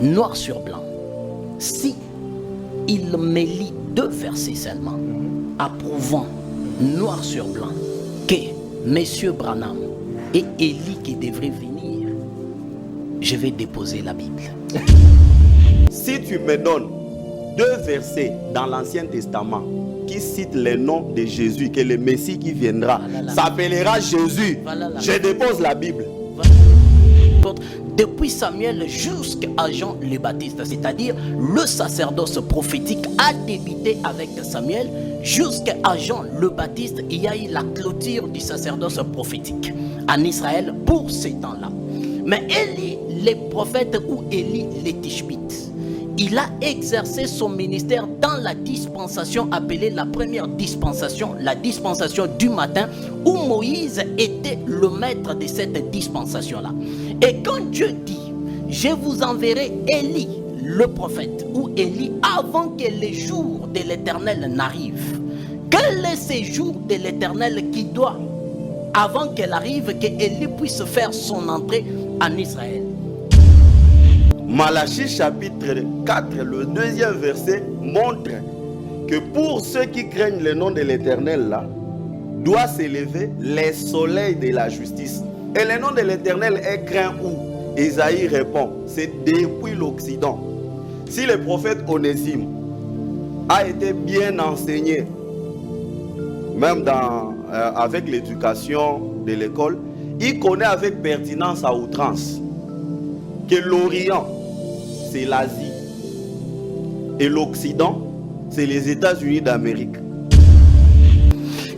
noir sur blanc, si il me lit 2 versets seulement, approuvant noir sur blanc que M. Branham et Élie qui devraient venir, je vais déposer la Bible. Si tu me donnes 2 versets dans l'Ancien Testament qui citent le nom de Jésus, que le Messie qui viendra s'appellera Jésus, je dépose la Bible. Depuis Samuel jusqu'à Jean le Baptiste, c'est-à-dire le sacerdoce prophétique a débuté avec Samuel jusqu'à Jean le Baptiste. Il y a eu la clôture du sacerdoce prophétique en Israël pour ces temps-là. Mais Élie, les prophètes, ou Élie les Tishbites, il a exercé son ministère dans la dispensation appelée la première dispensation, la dispensation du matin, où Moïse était le maître de cette dispensation-là. Et quand Dieu dit, je vous enverrai Élie, le prophète, ou Élie, avant que les jours de l'Éternel n'arrivent. Quel est ce jour de l'Éternel qui doit, avant qu'elle arrive, que Élie puisse faire son entrée en Israël? Malachie chapitre 4, le 2e verset montre que pour ceux qui craignent le nom de l'Éternel, là, doit s'élever le soleil de la justice. Et le nom de l'Éternel est craint où? Isaïe répond, c'est depuis l'Occident. Si le prophète Onésime a été bien enseigné, même avec l'éducation de l'école, il connaît avec pertinence à outrance que l'Orient, c'est l'Asie, et l'Occident, c'est les États-Unis d'Amérique.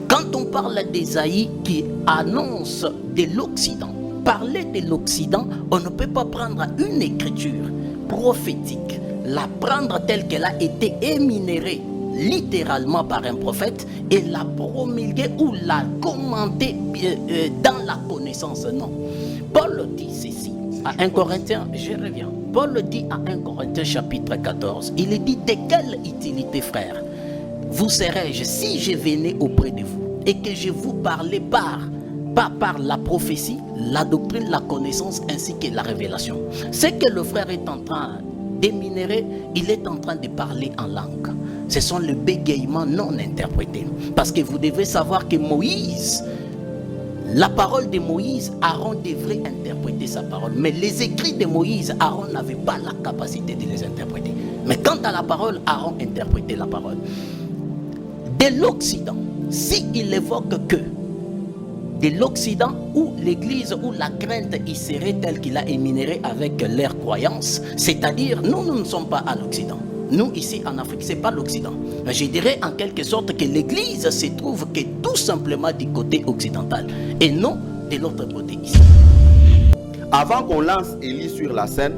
Quand on parle d'Ésaïe qui annonce de l'Occident, parler de l'Occident, on ne peut pas prendre une écriture prophétique, la prendre telle qu'elle a été éminérée littéralement par un prophète et la promulguer ou la commenter dans la connaissance. Non. Paul dit ceci à 1 Corinthiens, je reviens. Paul dit à 1 Corinthiens chapitre 14, il dit: de quelle utilité, frère, vous serais-je si je venais auprès de vous et que je vous parlais pas par la prophétie, la doctrine, la connaissance ainsi que la révélation. Ce que le frère est en train d'éminérer, il est en train de parler en langue. Ce sont les bégayements non interprétés. Parce que vous devez savoir que Moïse, la parole de Moïse, Aaron devrait interpréter sa parole. Mais les écrits de Moïse, Aaron n'avait pas la capacité de les interpréter. Mais quant à la parole, Aaron interprétait la parole. De l'Occident, s'il évoque que de l'Occident où l'Église, où la crainte y serait telle qu'il a éminéré avec leur croyance, c'est-à-dire nous ne sommes pas à l'Occident. Nous ici en Afrique, ce n'est pas l'Occident. Je dirais en quelque sorte que l'Église se trouve que tout simplement du côté occidental et non de l'autre côté ici. Avant qu'on lance Élie sur la scène,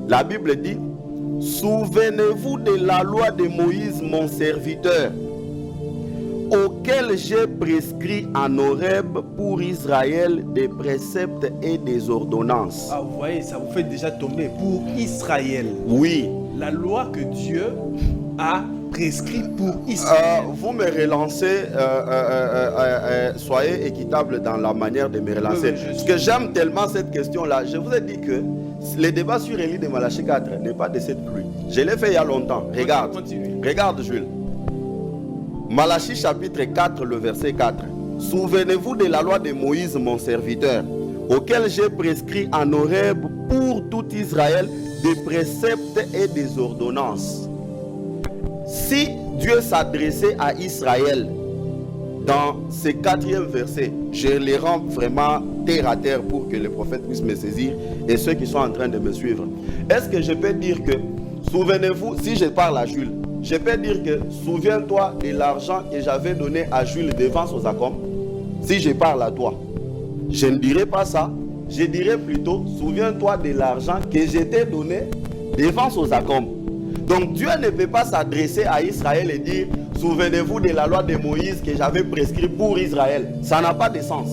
la Bible dit: souvenez-vous de la loi de Moïse mon serviteur, auquel j'ai prescrit en Horeb pour Israël des préceptes et des ordonnances. Ah, vous voyez, ça vous fait déjà tomber. Pour Israël. Oui. La loi que Dieu a prescrit pour Israël. Vous me relancez, soyez équitable dans la manière de me relancer. Parce que j'aime tellement cette question-là. Je vous ai dit que le débat sur Élie de Malachie 4 n'est pas de cette pluie. Je l'ai fait il y a longtemps. Regarde, regarde Jules. Malachie chapitre 4, le verset 4. Souvenez-vous de la loi de Moïse, mon serviteur, auquel j'ai prescrit en Horeb pour tout Israël des préceptes et des ordonnances. Si Dieu s'adressait à Israël dans ce 4e verset, je les rends vraiment terre à terre pour que le prophète puisse me saisir et ceux qui sont en train de me suivre. Est-ce que je peux dire que, souvenez-vous, si je parle à Jules, je peux dire que souviens-toi de l'argent que j'avais donné à Jules devant Sosacom? Si je parle à toi, je ne dirais pas ça. Je dirais plutôt, souviens-toi de l'argent que je t'ai donné devant Sosacom. Donc Dieu ne peut pas s'adresser à Israël et dire, souvenez-vous de la loi de Moïse que j'avais prescrite pour Israël. Ça n'a pas de sens.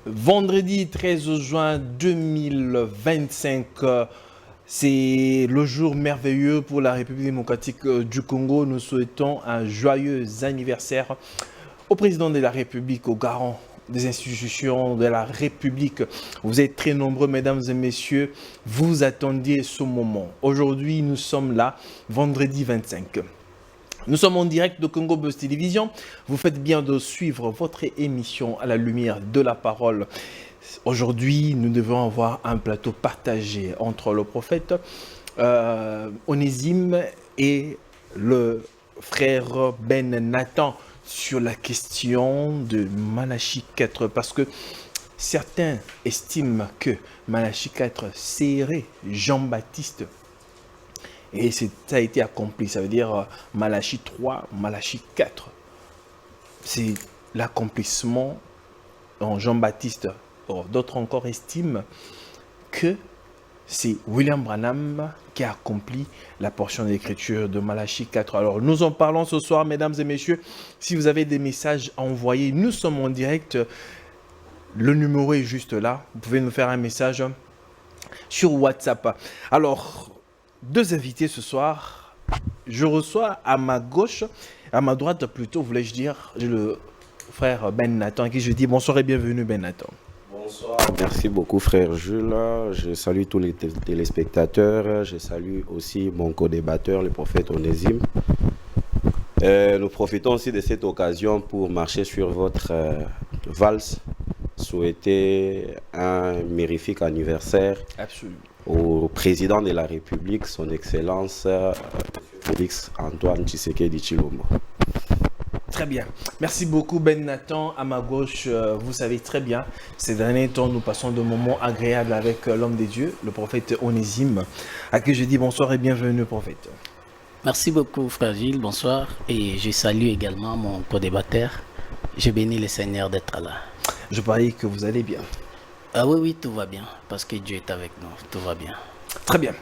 Vendredi 13 juin 2025, C'est le jour merveilleux pour la République démocratique du Congo. Nous souhaitons un joyeux anniversaire au président de la République, au garant des institutions de la République. Vous êtes très nombreux, mesdames et messieurs. Vous attendiez ce moment. Aujourd'hui, nous sommes là, vendredi 25. Nous sommes en direct de Congo Buzz Télévision. Vous faites bien de suivre votre émission à la lumière de la parole. Aujourd'hui, nous devons avoir un plateau partagé entre le prophète Onésime et le frère Ben Nathan sur la question de Malachie 4. Parce que certains estiment que Malachie 4 serait Jean-Baptiste. Et ça a été accompli. Ça veut dire Malachie 3, Malachie 4. C'est l'accomplissement en Jean-Baptiste. D'autres encore estiment que c'est William Branham qui a accompli la portion de l'écriture de Malachie 4. Alors, nous en parlons ce soir, mesdames et messieurs. Si vous avez des messages à envoyer, nous sommes en direct. Le numéro est juste là. Vous pouvez nous faire un message sur WhatsApp. Alors, deux invités ce soir. Je reçois à ma gauche, à ma droite plutôt, voulais-je dire, j'ai le frère Ben Nathan à qui je dis bonsoir et bienvenue Ben Nathan. Bonsoir, merci beaucoup frère Jules. Je salue tous les téléspectateurs. Je salue aussi mon co-débatteur, le prophète Onésime. Nous profitons aussi de cette occasion pour marcher sur votre valse. Souhaiter un mirifique anniversaire. Absolument. Au président de la République, son Excellence Félix Antoine Tshisekedi Tshilombo. Très bien. Merci beaucoup Ben Nathan. À ma gauche, vous savez très bien, ces derniers temps, nous passons de moments agréables avec l'homme des dieux, le prophète Onésime, à qui je dis bonsoir et bienvenue prophète. Merci beaucoup frère Gilles, bonsoir. Et je salue également mon co-débatteur. Je bénis le Seigneur d'être là. Je parie que vous allez bien. Ah oui, tout va bien, parce que Dieu est avec nous, tout va bien. Très bien.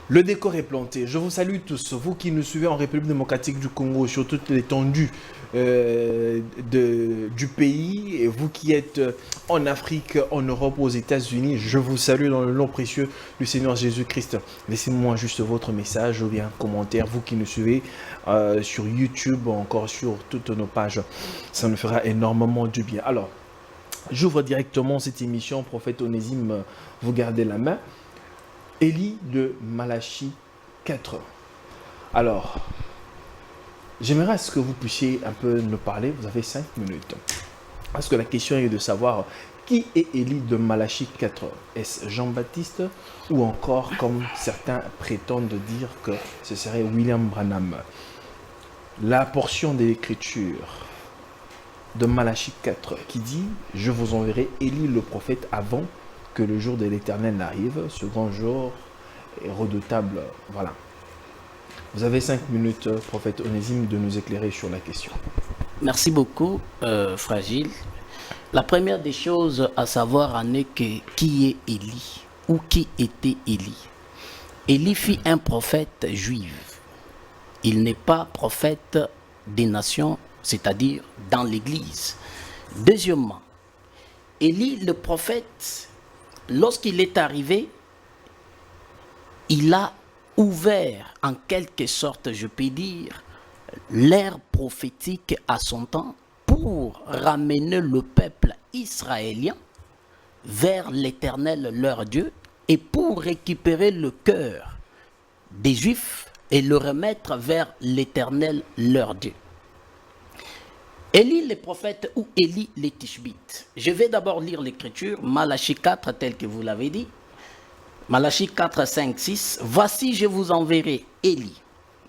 Le décor est planté. Je vous salue tous, vous qui nous suivez en République démocratique du Congo, sur toute l'étendue du pays, et vous qui êtes en Afrique, en Europe, aux États-Unis, je vous salue dans le nom précieux du Seigneur Jésus-Christ. Laissez-moi juste votre message ou bien un commentaire, vous qui nous suivez sur YouTube ou encore sur toutes nos pages. Ça nous fera énormément du bien. Alors, j'ouvre directement cette émission, prophète Onésime, vous gardez la main. Élie de Malachie 4. Alors, j'aimerais à ce que vous puissiez un peu nous parler, vous avez 5 minutes. Parce que la question est de savoir qui est Élie de Malachie 4. Est-ce Jean-Baptiste ou encore, comme certains prétendent dire que ce serait William Branham. La portion de l'écriture de Malachie 4 qui dit « Je vous enverrai Élie le prophète avant que le jour de l'Éternel n'arrive, ce grand jour est redoutable. » Voilà. Vous avez 5 minutes, prophète Onésime, de nous éclairer sur la question. Merci beaucoup, frère Gilles. La première des choses à savoir en est que qui est Élie ou qui était Élie. Élie fut un prophète juif. Il n'est pas prophète des nations, c'est-à-dire dans l'Église. Deuxièmement, Élie, le prophète, lorsqu'il est arrivé, il a ouvert en quelque sorte, je peux dire, l'ère prophétique à son temps pour ramener le peuple israélien vers l'Éternel leur Dieu et pour récupérer le cœur des Juifs et le remettre vers l'Éternel leur Dieu. Élie le prophète ou Élie les Tishbites. Je vais d'abord lire l'écriture, Malachie 4 tel que vous l'avez dit. Malachie 4, 5, 6. Voici je vous enverrai Élie,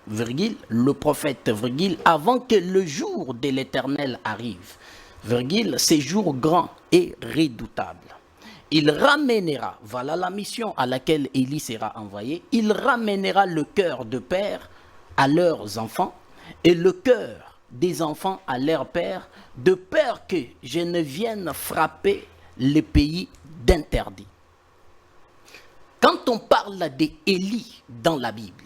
virgule, le prophète, virgule, avant que le jour de l'Éternel arrive, virgule, ces jours grands et redoutables. Il ramènera, voilà la mission à laquelle Élie sera envoyé, il ramènera le cœur de père à leurs enfants et le cœur des enfants à leur père, de peur que je ne vienne frapper les pays d'interdit. Quand on parle d'Élie dans la Bible,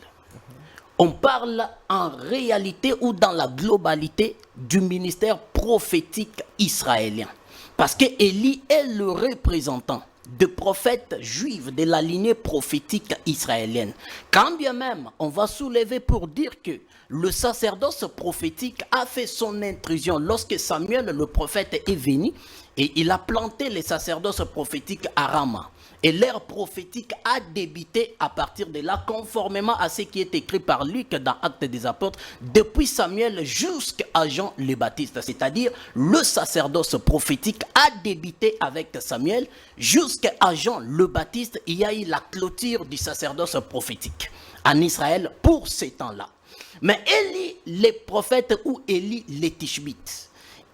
on parle en réalité ou dans la globalité du ministère prophétique israélien. Parce que Élie est le représentant de prophètes juifs de la lignée prophétique israélienne. Quand bien même, on va soulever pour dire que le sacerdoce prophétique a fait son intrusion lorsque Samuel, le prophète, est venu et il a planté les sacerdoces prophétiques à Rama. Et l'ère prophétique a débuté à partir de là, conformément à ce qui est écrit par Luc dans Actes des Apôtres, depuis Samuel jusqu'à Jean le Baptiste. C'est-à-dire, le sacerdoce prophétique a débuté avec Samuel jusqu'à Jean le Baptiste. Il y a eu la clôture du sacerdoce prophétique en Israël pour ces temps-là. Mais Élie, les prophètes, ou Élie, les Tishbites,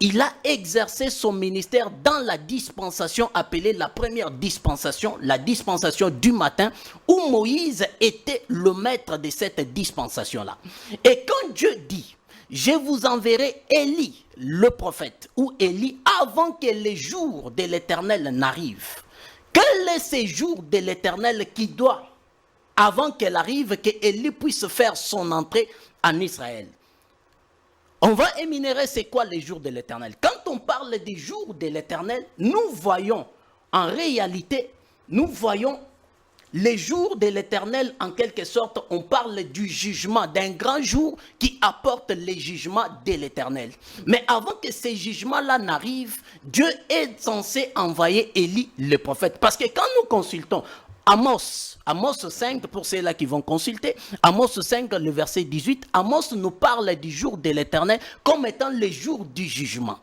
il a exercé son ministère dans la dispensation appelée la première dispensation, la dispensation du matin, où Moïse était le maître de cette dispensation-là. Et quand Dieu dit, je vous enverrai Élie, le prophète, ou Élie, avant que les jours de l'Éternel n'arrivent. Quel est ce jour de l'Éternel qui doit, avant qu'elle arrive, que Élie puisse faire son entrée en Israël? On va énumérer c'est quoi les jours de l'Éternel. Quand on parle des jours de l'Éternel, nous voyons, en réalité, nous voyons les jours de l'Éternel, en quelque sorte, on parle du jugement, d'un grand jour qui apporte les jugements de l'Éternel. Mais avant que ces jugements-là n'arrivent, Dieu est censé envoyer Élie, le prophète. Parce que quand nous consultons Amos 5, pour ceux-là qui vont consulter, Amos 5, le verset 18, Amos nous parle du jour de l'Éternel comme étant le jour du jugement.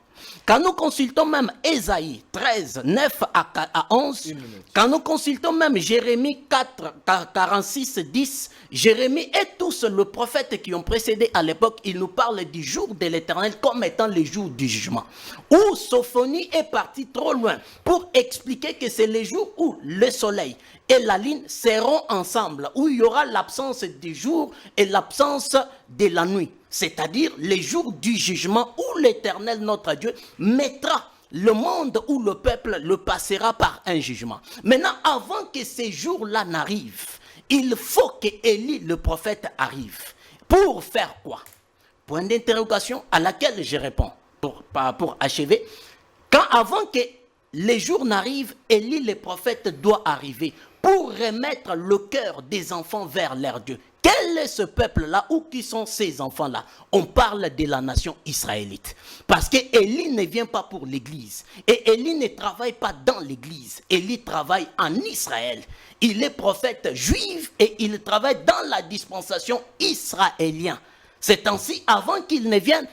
Quand nous consultons même Ésaïe 13, 9 à 11, quand nous consultons même Jérémie 4, 46, 10, Jérémie et tous les prophètes qui ont précédé à l'époque, ils nous parlent du jour de l'Éternel comme étant le jour du jugement. Où Sophonie est parti trop loin pour expliquer que c'est le jour où le soleil et la lune seront ensemble, où il y aura l'absence du jour et l'absence de la nuit. C'est-à-dire les jours du jugement où l'Éternel, notre Dieu, mettra le monde où le peuple le passera par un jugement. Maintenant, avant que ces jours-là n'arrivent, il faut que Élie, le prophète, arrive. Pour faire quoi? Point d'interrogation à laquelle je réponds pour achever. Avant que les jours n'arrivent, Élie, le prophète, doit arriver pour remettre le cœur des enfants vers leur Dieu. Quel est ce peuple-là? Ou qui sont ces enfants-là? On parle de la nation israélite. Parce que Élie ne vient pas pour l'église. Et Élie ne travaille pas dans l'église. Élie travaille en Israël. Il est prophète juif et il travaille dans la dispensation israélienne. C'est ainsi, avant qu'il ne vienne,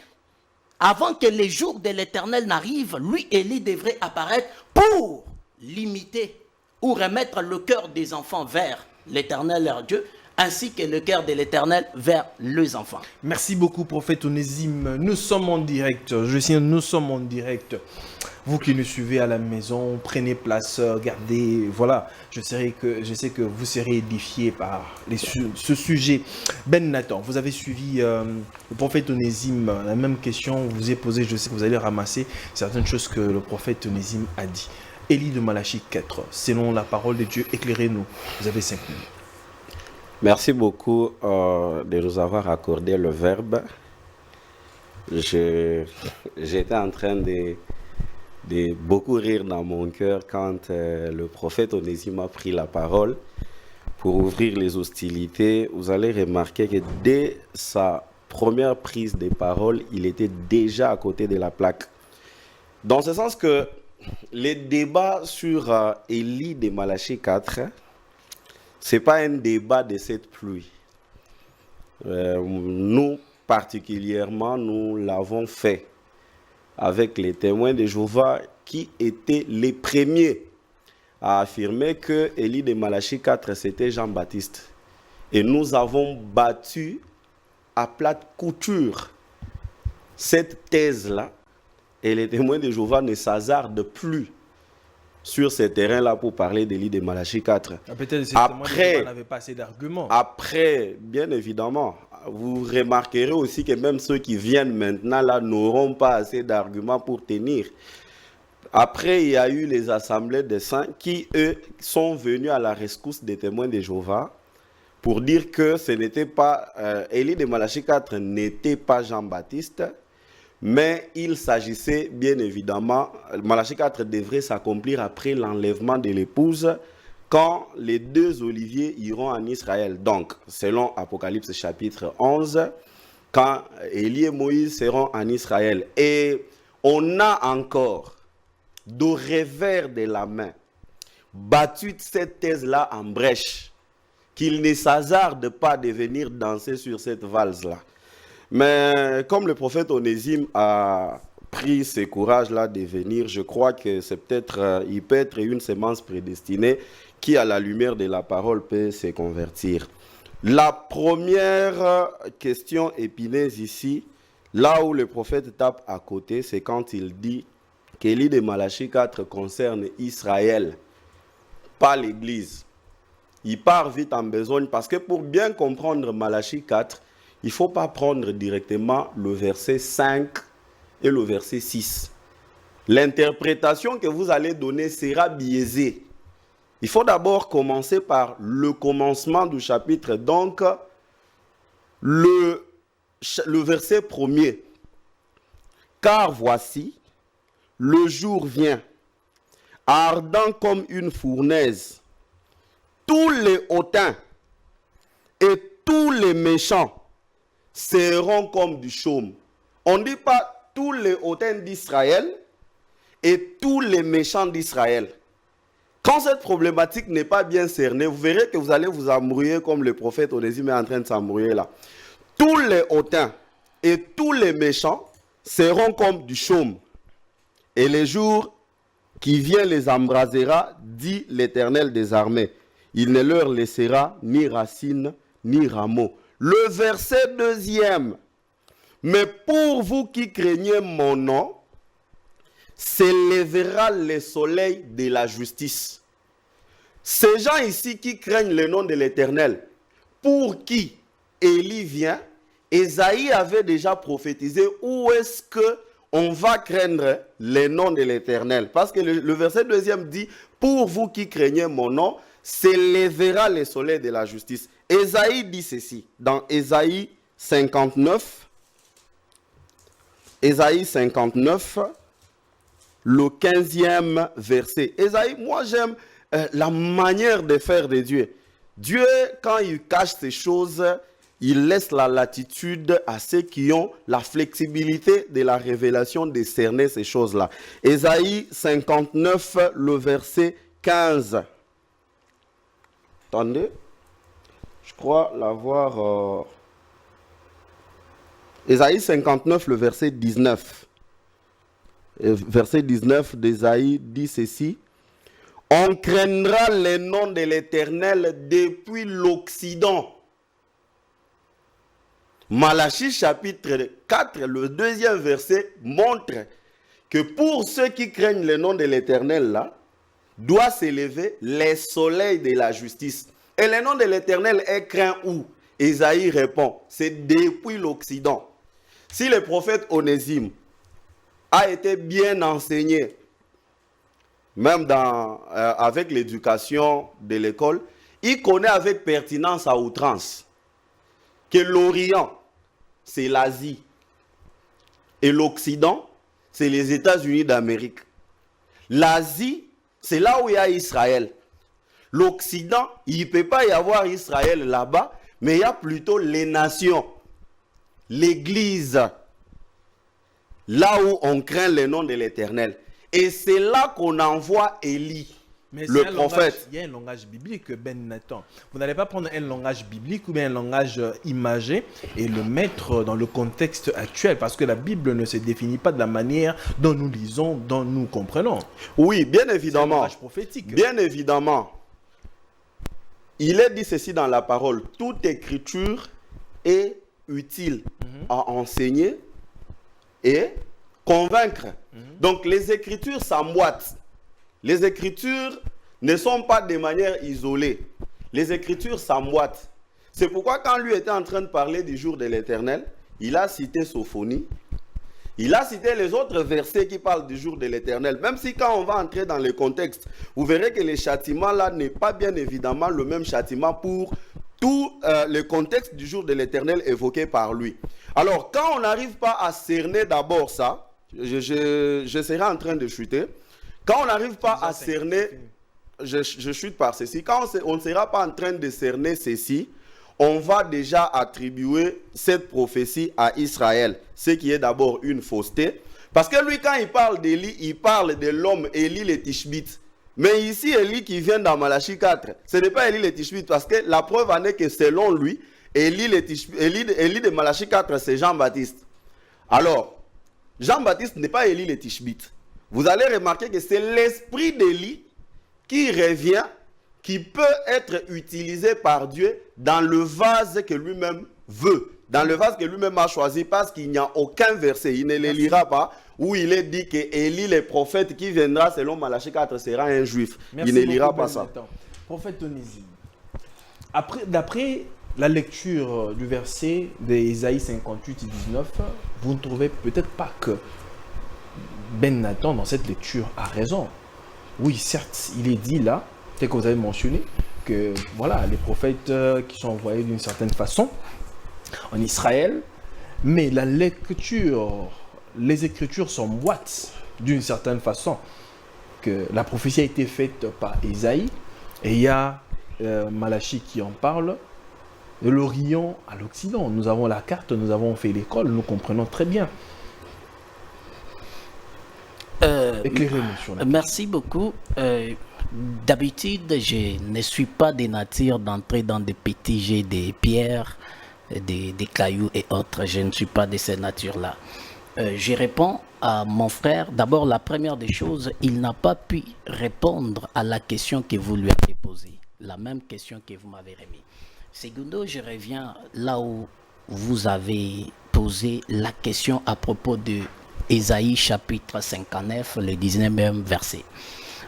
avant que les jours de l'Éternel n'arrivent, lui, Élie, devrait apparaître pour limiter ou remettre le cœur des enfants vers l'Éternel, leur Dieu, ainsi que le cœur de l'Éternel vers les enfants. Merci beaucoup, prophète Onésime. Nous sommes en direct. Nous sommes en direct. Vous qui nous suivez à la maison, prenez place, regardez. Voilà, je sais que vous serez édifiés par ce sujet. Ben Nathan, vous avez suivi le prophète Onésime. La même question vous est posée. Je sais que vous allez ramasser certaines choses que le prophète Onésime a dit. Élie de Malachie 4, selon la parole de Dieu, éclairez-nous. Vous avez 5 minutes. Merci beaucoup de nous avoir accordé le verbe. J'étais en train de beaucoup rire dans mon cœur quand le prophète Onésime a pris la parole pour ouvrir les hostilités. Vous allez remarquer que dès sa première prise de parole, il était déjà à côté de la plaque. Dans ce sens que les débats sur Élie de Malachie 4, ce n'est pas un débat de cette pluie. Nous, particulièrement, nous l'avons fait avec les témoins de Jéhovah qui étaient les premiers à affirmer que Élie de Malachie 4, c'était Jean-Baptiste. Et nous avons battu à plate couture cette thèse-là. Et les témoins de Jéhovah ne s'hasardent plus sur ces terrains-là pour parler d'Élie de Malachie 4. Peut-être que ces témoins de Jéhovah n'avaient pas assez d'arguments. Après, bien évidemment, vous remarquerez aussi que même ceux qui viennent maintenant là n'auront pas assez d'arguments pour tenir. Après, il y a eu les assemblées des saints qui, eux, sont venus à la rescousse des témoins de Jéhovah pour dire que ce n'était pas, Élie de Malachie 4 n'était pas Jean-Baptiste, Mais il s'agissait bien évidemment, Malachie 4 devrait s'accomplir après l'enlèvement de l'épouse, quand les deux oliviers iront en Israël. Donc, selon Apocalypse chapitre 11, quand Élie et Moïse seront en Israël. Et on a encore, de revers de la main, battu cette thèse-là en brèche, qu'il ne s'hasarde pas de venir danser sur cette valse-là. Mais comme le prophète Onésime a pris ce courage-là de venir, je crois que c'est peut-être, il peut être une semence prédestinée qui, à la lumière de la parole, peut se convertir. La première question épineuse ici, là où le prophète tape à côté, c'est quand il dit que l'île de Malachie 4 concerne Israël, pas l'Église. Il part vite en besogne parce que pour bien comprendre Malachie 4, il ne faut pas prendre directement le verset 5 et le verset 6. L'interprétation que vous allez donner sera biaisée. Il faut d'abord commencer par le commencement du chapitre, donc le verset 1er. Car voici, le jour vient, ardent comme une fournaise. Tous les hautains et tous les méchants seront comme du chaume. On ne dit pas tous les hautains d'Israël et tous les méchants d'Israël. Quand cette problématique n'est pas bien cernée, vous verrez que vous allez vous embrouiller comme le prophète Onésime est en train de s'embrouiller là. Tous les hautains et tous les méchants seront comme du chaume. Et les jours qui viennent les embrasera, dit l'Éternel des armées. Il ne leur laissera ni racine ni rameau. Le verset 2e. Mais pour vous qui craignez mon nom, s'élèvera le soleil de la justice. Ces gens ici qui craignent le nom de l'Éternel, pour qui Élie vient, Ésaïe avait déjà prophétisé où est-ce qu'on va craindre le nom de l'Éternel. Parce que le verset 2e dit, pour vous qui craignez mon nom, s'élèvera le soleil de la justice. Ésaïe dit ceci, dans Ésaïe 59, Ésaïe 59, le 15e verset. Ésaïe, moi j'aime la manière de faire de Dieu. Dieu, quand il cache ces choses, il laisse la latitude à ceux qui ont la flexibilité de la révélation de cerner ces choses-là. Ésaïe 59, le verset 15. Attendez, je crois l'avoir... Ésaïe 59, le verset 19. Verset 19 d'Ésaïe dit ceci. On craindra le nom de l'Éternel depuis l'Occident. Malachie chapitre 4, le 2e verset montre que pour ceux qui craignent le nom de l'Éternel là, doit s'élever le soleil de la justice. Et le nom de l'Éternel est craint où? Ésaïe répond, c'est depuis l'Occident. Si le prophète Onésime a été bien enseigné, même avec l'éducation de l'école, il connaît avec pertinence à outrance que l'Orient, c'est l'Asie, et l'Occident, c'est les États-Unis d'Amérique. L'Asie, c'est là où il y a Israël. L'Occident, il ne peut pas y avoir Israël là-bas, mais il y a plutôt les nations, l'Église, là où on craint le nom de l'Éternel. Et c'est là qu'on envoie Élie, le prophète. Il y a un langage biblique, Ben Nathan. Vous n'allez pas prendre un langage biblique ou bien un langage imagé et le mettre dans le contexte actuel, parce que la Bible ne se définit pas de la manière dont nous lisons, dont nous comprenons. Oui, bien évidemment. C'est un langage prophétique. Bien évidemment. Il est dit ceci dans la parole. Toute écriture est utile à enseigner et convaincre. Donc les écritures s'emboîtent. Les écritures ne sont pas de manière isolée. Les écritures s'emboîtent. C'est pourquoi quand lui était en train de parler du jour de l'Éternel, il a cité Sophonie. Il a cité les autres versets qui parlent du jour de l'Éternel. Même si quand on va entrer dans le contexte, vous verrez que le châtiment là n'est pas bien évidemment le même châtiment pour tout le contexte du jour de l'Éternel évoqué par lui. Alors, quand on n'arrive pas à cerner d'abord ça, je serai en train de chuter. Quand on n'arrive pas à cerner, je chute par ceci. Quand on ne sera pas en train de cerner ceci, on va déjà attribuer cette prophétie à Israël, ce qui est d'abord une fausseté. Parce que lui, quand il parle d'Élie, il parle de l'homme Élie le Tishbite. Mais ici, Élie qui vient dans Malachie 4, ce n'est pas Élie le Tishbite, parce que la preuve en est que selon lui, Élie de Malachie 4, c'est Jean-Baptiste. Alors, Jean-Baptiste n'est pas Élie le Tishbite. Vous allez remarquer que c'est l'esprit d'Élie qui revient, qui peut être utilisé par Dieu dans le vase que lui-même veut, dans le vase que lui-même a choisi, parce qu'il n'y a aucun verset, il ne le lira pas, où il est dit que Élie, le prophète qui viendra selon Malachie 4, sera un juif. Merci, il ne lira pas ça. Prophète Onésime, d'après la lecture du verset d'Ésaïe 58 et 19, vous ne trouvez peut-être pas que Ben Nathan, dans cette lecture, a raison. Oui, certes, il est dit là, tel que vous avez mentionné, que voilà, les prophètes qui sont envoyés d'une certaine façon en Israël, mais la lecture, les Écritures s'emboîtent d'une certaine façon, que la prophétie a été faite par Ésaïe, et il y a Malachie qui en parle, de l'Orient à l'Occident. Nous avons la carte, nous avons fait l'école, nous comprenons très bien. Éclairez-nous sur la carte. Merci beaucoup. D'habitude, je ne suis pas de nature d'entrer dans des petits jets de pierres, des cailloux et autres. Je ne suis pas de cette nature-là. Je réponds à mon frère. D'abord, la première des choses, il n'a pas pu répondre à la question que vous lui avez posée. La même question que vous m'avez remise. Segundo, je reviens là où vous avez posé la question à propos de Ésaïe chapitre 59, le 19e verset.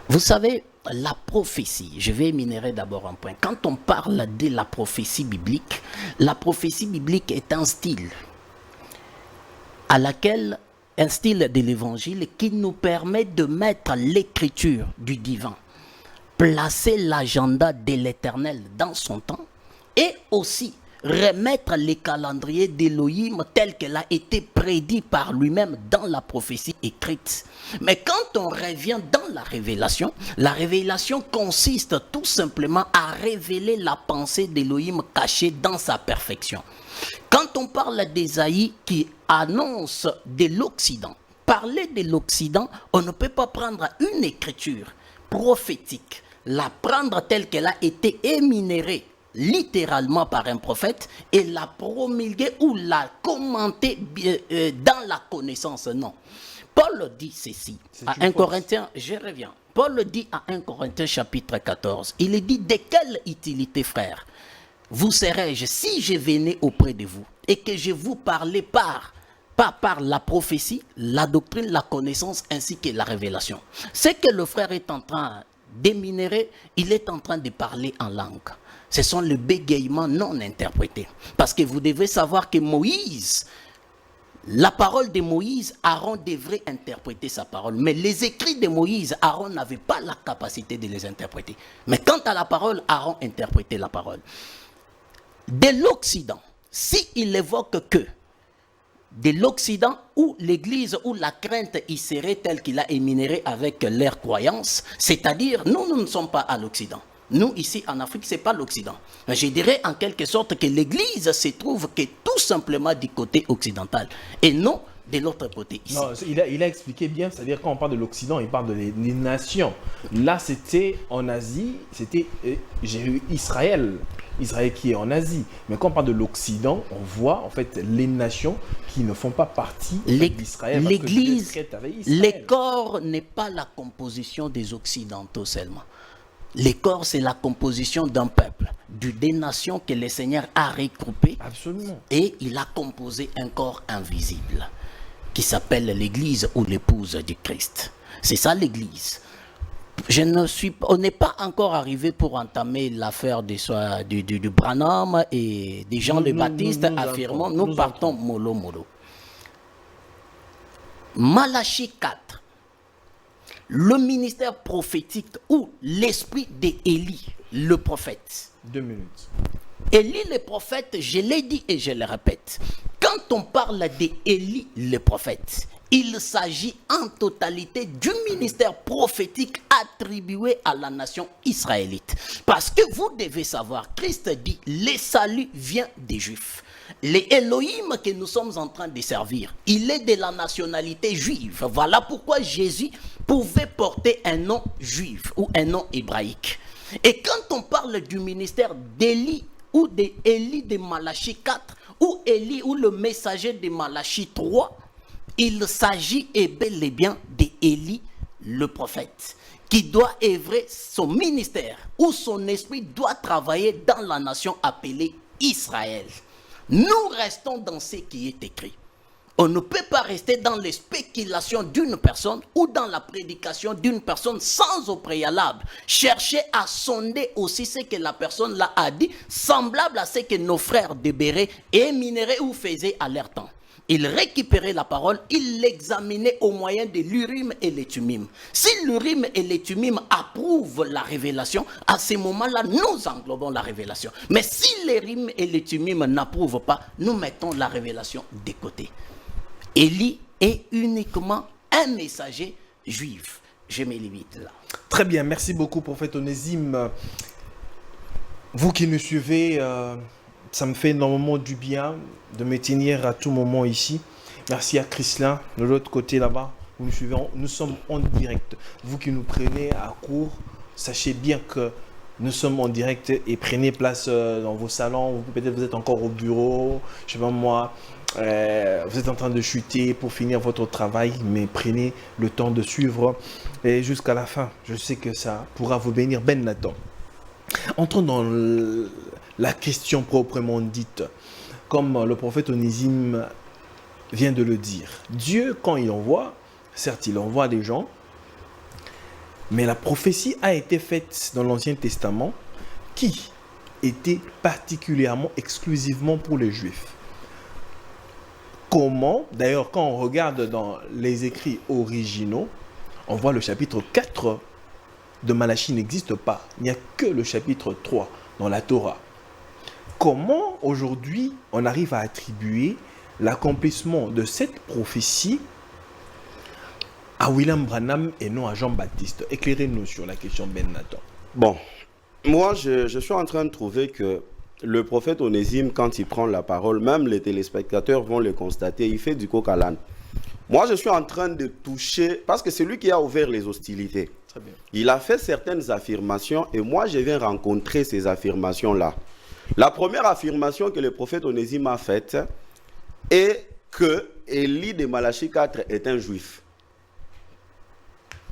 Vous savez, la prophétie, je vais énumérer d'abord un point. Quand on parle de la prophétie biblique est un style un style de l'évangile qui nous permet de mettre l'écriture du divin, placer l'agenda de l'éternel dans son temps et aussi remettre les calendriers d'Élohim tel qu'elle a été prédit par lui-même dans la prophétie écrite. Mais quand on revient dans la révélation consiste tout simplement à révéler la pensée d'Élohim cachée dans sa perfection. Quand on parle d'Ésaïe qui annonce de l'Occident, parler de l'Occident, on ne peut pas prendre une écriture prophétique, la prendre telle qu'elle a été éminérée littéralement par un prophète et la promulguer ou la commenter dans la connaissance. Non. Paul dit ceci à 1 Corinthiens, je reviens. Paul dit à 1 Corinthiens chapitre 14, il dit: de quelle utilité, frère, vous serais-je si je venais auprès de vous et que je vous parlais pas par la prophétie, la doctrine, la connaissance ainsi que la révélation. Ce que le frère est en train d'éminérer, il est en train de parler en langue. Ce sont les bégayements non interprétés. Parce que vous devez savoir que Moïse, la parole de Moïse, Aaron devrait interpréter sa parole. Mais les écrits de Moïse, Aaron n'avait pas la capacité de les interpréter. Mais quant à la parole, Aaron interprétait la parole. De l'Occident, s'il évoque que de l'Occident où l'Église, où la crainte y serait telle qu'il a éminéré avec leur croyance, c'est-à-dire nous ne sommes pas à l'Occident. Nous, ici en Afrique, ce n'est pas l'Occident. Je dirais en quelque sorte que l'Église se trouve que tout simplement du côté occidental et non de l'autre côté ici. Non, il a expliqué bien, c'est-à-dire quand on parle de l'Occident, il parle des nations. Là, c'était en Asie, c'était Israël qui est en Asie. Mais quand on parle de l'Occident, on voit en fait les nations qui ne font pas partie d'Israël. L'Église, les corps n'est pas la composition des Occidentaux seulement. Les corps, c'est la composition d'un peuple, des nations que le Seigneur a regroupées. Absolument. Et il a composé un corps invisible qui s'appelle l'Église ou l'épouse du Christ. C'est ça l'Église. On n'est pas encore arrivé pour entamer l'affaire du Branham et des Jean le Baptiste affirmant nous partons mollo mollo. Malachie 4. Le ministère prophétique ou l'esprit d'Élie, le prophète. 2 minutes. Élie le prophète, je l'ai dit et je le répète, quand on parle d'Élie le prophète, il s'agit en totalité du ministère prophétique attribué à la nation israélite. Parce que vous devez savoir, Christ dit, le salut vient des Juifs. Les Elohim que nous sommes en train de servir, il est de la nationalité juive. Voilà pourquoi Jésus pouvait porter un nom juif ou un nom hébraïque. Et quand on parle du ministère d'Élie ou d'Élie de Malachie 4 ou Élie ou le messager de Malachie 3, il s'agit bel et bien d'Élie le prophète qui doit œuvrer son ministère où son esprit doit travailler dans la nation appelée Israël. Nous restons dans ce qui est écrit. On ne peut pas rester dans les spéculations d'une personne ou dans la prédication d'une personne sans au préalable chercher à sonder aussi ce que la personne là a dit, semblable à ce que nos frères de Béret émineraient ou faisaient à leur temps. Ils récupéraient la parole, ils l'examinaient au moyen de l'Urim et les Thummim. Si l'Urim et les Thummim approuvent la révélation, à ce moment-là, nous englobons la révélation. Mais si l'Urim et les Thummim n'approuvent pas, nous mettons la révélation de côté. Élie est uniquement un messager juif. Je me limite là. Très bien, merci beaucoup, prophète Onésime. Vous qui nous suivez, ça me fait énormément du bien de me tenir à tout moment ici. Merci à Chrislin, de l'autre côté là-bas, où nous suivons. Nous sommes en direct. Vous qui nous prenez à court, sachez bien que nous sommes en direct et prenez place dans vos salons. Peut-être vous êtes encore au bureau, je sais pas moi. Vous êtes en train de chuter pour finir votre travail, mais prenez le temps de suivre et jusqu'à la fin. Je sais que ça pourra vous bénir. Ben Nathan. Entrons dans la question proprement dite. Comme le prophète Onésime vient de le dire, Dieu, quand il envoie, certes, il envoie des gens, mais la prophétie a été faite dans l'Ancien Testament qui était particulièrement, exclusivement pour les Juifs. Comment, d'ailleurs, quand on regarde dans les écrits originaux, on voit le chapitre 4 de Malachie n'existe pas. Il n'y a que le chapitre 3 dans la Torah. Comment, aujourd'hui, on arrive à attribuer l'accomplissement de cette prophétie à William Branham et non à Jean-Baptiste? Éclairez-nous sur la question, Ben Nathan. Bon, moi, je suis en train de trouver que le prophète Onésime, quand il prend la parole, même les téléspectateurs vont le constater, il fait du coq à l'âne. Moi, je suis en train de toucher, parce que c'est lui qui a ouvert les hostilités. Très bien. Il a fait certaines affirmations et moi, je viens rencontrer ces affirmations-là. La première affirmation que le prophète Onésime a faite est que Élie de Malachie 4 est un juif.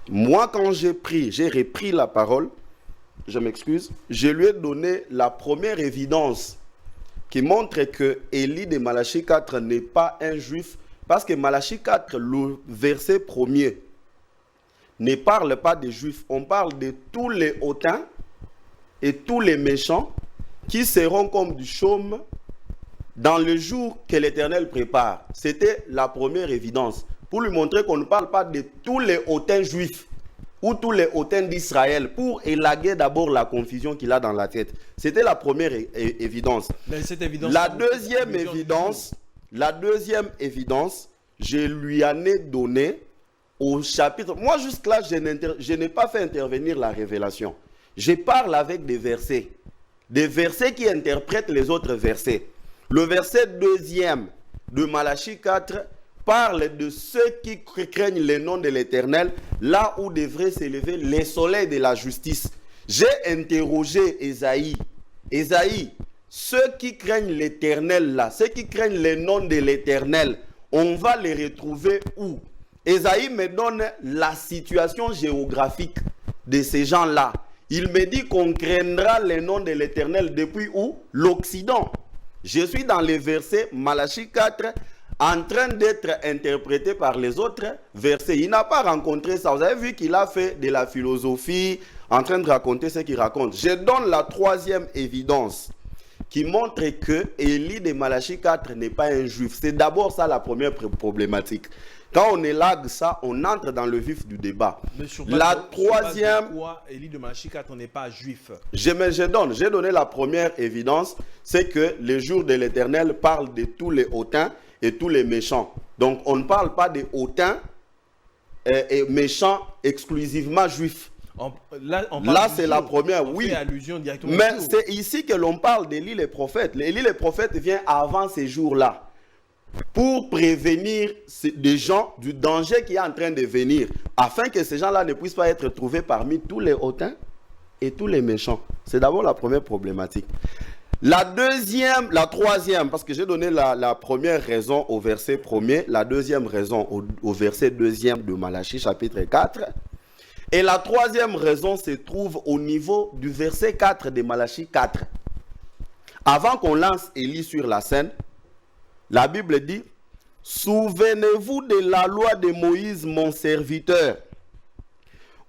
Moi, quand j'ai repris la parole, je m'excuse, je lui ai donné la première évidence qui montre que Élie de Malachie 4 n'est pas un juif, parce que Malachie 4, le verset premier, ne parle pas des juifs, on parle de tous les hautains et tous les méchants qui seront comme du chaume dans le jour que l'Éternel prépare. C'était la première évidence, pour lui montrer qu'on ne parle pas de tous les hautains juifs ou tous les hautains d'Israël, pour élaguer d'abord la confusion qu'il a dans la tête. C'était la première évidence. Mais cette évidence, la deuxième évidence, je lui en ai donné au chapitre. Moi, jusque-là, je n'ai pas fait intervenir la révélation. Je parle avec des versets qui interprètent les autres versets. Le verset 2e de Malachie 4 parle de ceux qui craignent le nom de l'Éternel, là où devrait s'élever les soleils de la justice. J'ai interrogé Ésaïe. Ésaïe, ceux qui craignent l'Éternel là, ceux qui craignent le nom de l'Éternel, on va les retrouver où? Ésaïe me donne la situation géographique de ces gens-là. Il me dit qu'on craindra le nom de l'Éternel depuis où? L'Occident. Je suis dans les versets Malachie 4 en train d'être interprété par les autres versets. Il n'a pas rencontré ça. Vous avez vu qu'il a fait de la philosophie en train de raconter ce qu'il raconte. Je donne la troisième évidence qui montre que Élie de Malachie 4 n'est pas un juif. C'est d'abord ça la première problématique. Quand on élague ça, on entre dans le vif du débat. La troisième... Pourquoi Élie de Malachie 4 n'est pas juif? J'ai donné la première évidence, c'est que les jours de l'Éternel parlent de tous les hautains et tous les méchants. Donc on ne parle pas des hautains et méchants exclusivement juifs. Là c'est la première, oui. Mais c'est ici que l'on parle d'Élie le prophète. Élie le prophète vient avant ces jours-là pour prévenir des gens du danger qui est en train de venir, afin que ces gens-là ne puissent pas être trouvés parmi tous les hautains et tous les méchants. C'est d'abord la première problématique. La troisième, parce que j'ai donné la première raison au verset 1er, la deuxième raison au verset 2e de Malachie chapitre 4. Et la troisième raison se trouve au niveau du verset 4 de Malachie 4. Avant qu'on lance Élie sur la scène, la Bible dit, « Souvenez-vous de la loi de Moïse, mon serviteur,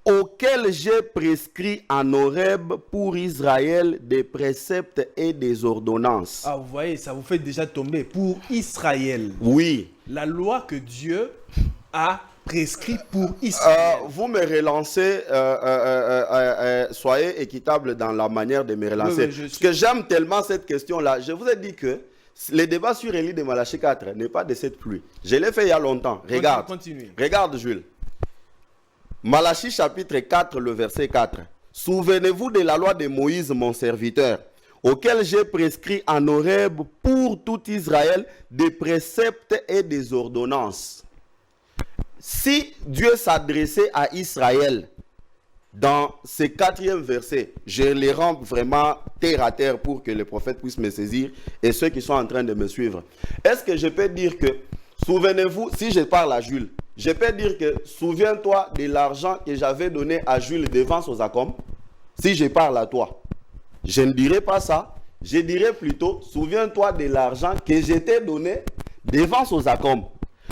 auquel j'ai prescrit en Horeb pour Israël des préceptes et des ordonnances. » Ah, vous voyez, ça vous fait déjà tomber. Pour Israël. Oui. La loi que Dieu a prescrit pour Israël. Vous me relancez, soyez équitable dans la manière de me relancer. Parce que j'aime tellement cette question-là. Je vous ai dit que le débat sur Élie de Malachie 4 n'est pas de cette pluie. Je l'ai fait il y a longtemps. Regarde. Regarde, Jules. Malachie chapitre 4, le verset 4. « Souvenez-vous de la loi de Moïse, mon serviteur, auquel j'ai prescrit en Horeb pour tout Israël des préceptes et des ordonnances. » Si Dieu s'adressait à Israël dans ce 4e verset, je les rends vraiment terre à terre pour que les prophètes puissent me saisir et ceux qui sont en train de me suivre. Est-ce que je peux dire que, souvenez-vous, si je parle à Jules, je peux dire que, souviens-toi de l'argent que j'avais donné à Jules devant Sozacom? Si je parle à toi, je ne dirais pas ça. Je dirais plutôt, souviens-toi de l'argent que je t'ai donné devant Sozacom.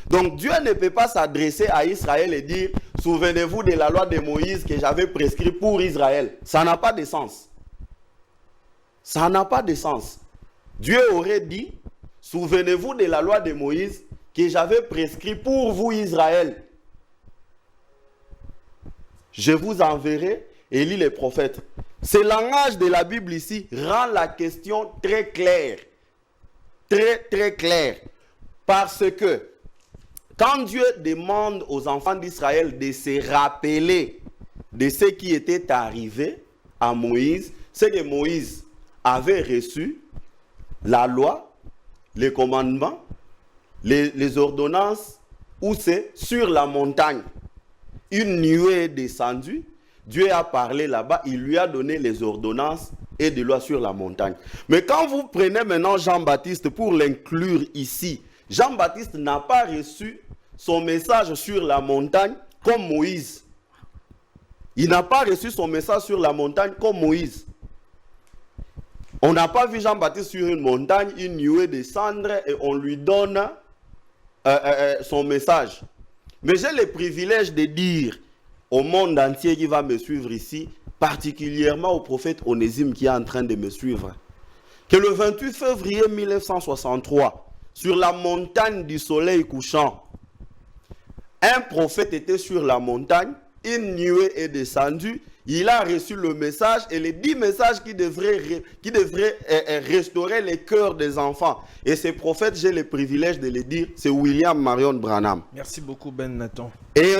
Donc Dieu ne peut pas s'adresser à Israël et dire, souvenez-vous de la loi de Moïse que j'avais prescrite pour Israël. Ça n'a pas de sens. Ça n'a pas de sens. Dieu aurait dit, souvenez-vous de la loi de Moïse que j'avais prescrite pour vous Israël. Je vous enverrai Élie le prophète. Ce langage de la Bible ici rend la question très claire. Très, très claire. Parce que quand Dieu demande aux enfants d'Israël de se rappeler de ce qui était arrivé à Moïse, c'est que Moïse avait reçu la loi, les commandements, les ordonnances, où c'est sur la montagne. Une nuée est descendue, Dieu a parlé là-bas, il lui a donné les ordonnances et des lois sur la montagne. Mais quand vous prenez maintenant Jean-Baptiste pour l'inclure ici, Jean-Baptiste n'a pas reçu son message sur la montagne comme Moïse. Il n'a pas reçu son message sur la montagne comme Moïse. On n'a pas vu Jean-Baptiste sur une montagne, une nuée descendre et on lui donne son message. Mais j'ai le privilège de dire au monde entier qui va me suivre ici, particulièrement au prophète Onésime qui est en train de me suivre, que le 28 février 1963, sur la montagne du soleil couchant, un prophète était sur la montagne, une nuée est descendue, il a reçu le message et les 10 messages qui devraient restaurer les cœurs des enfants. Et ces prophètes, j'ai le privilège de les dire, c'est William Marion Branham. Merci beaucoup Ben Nathan. Et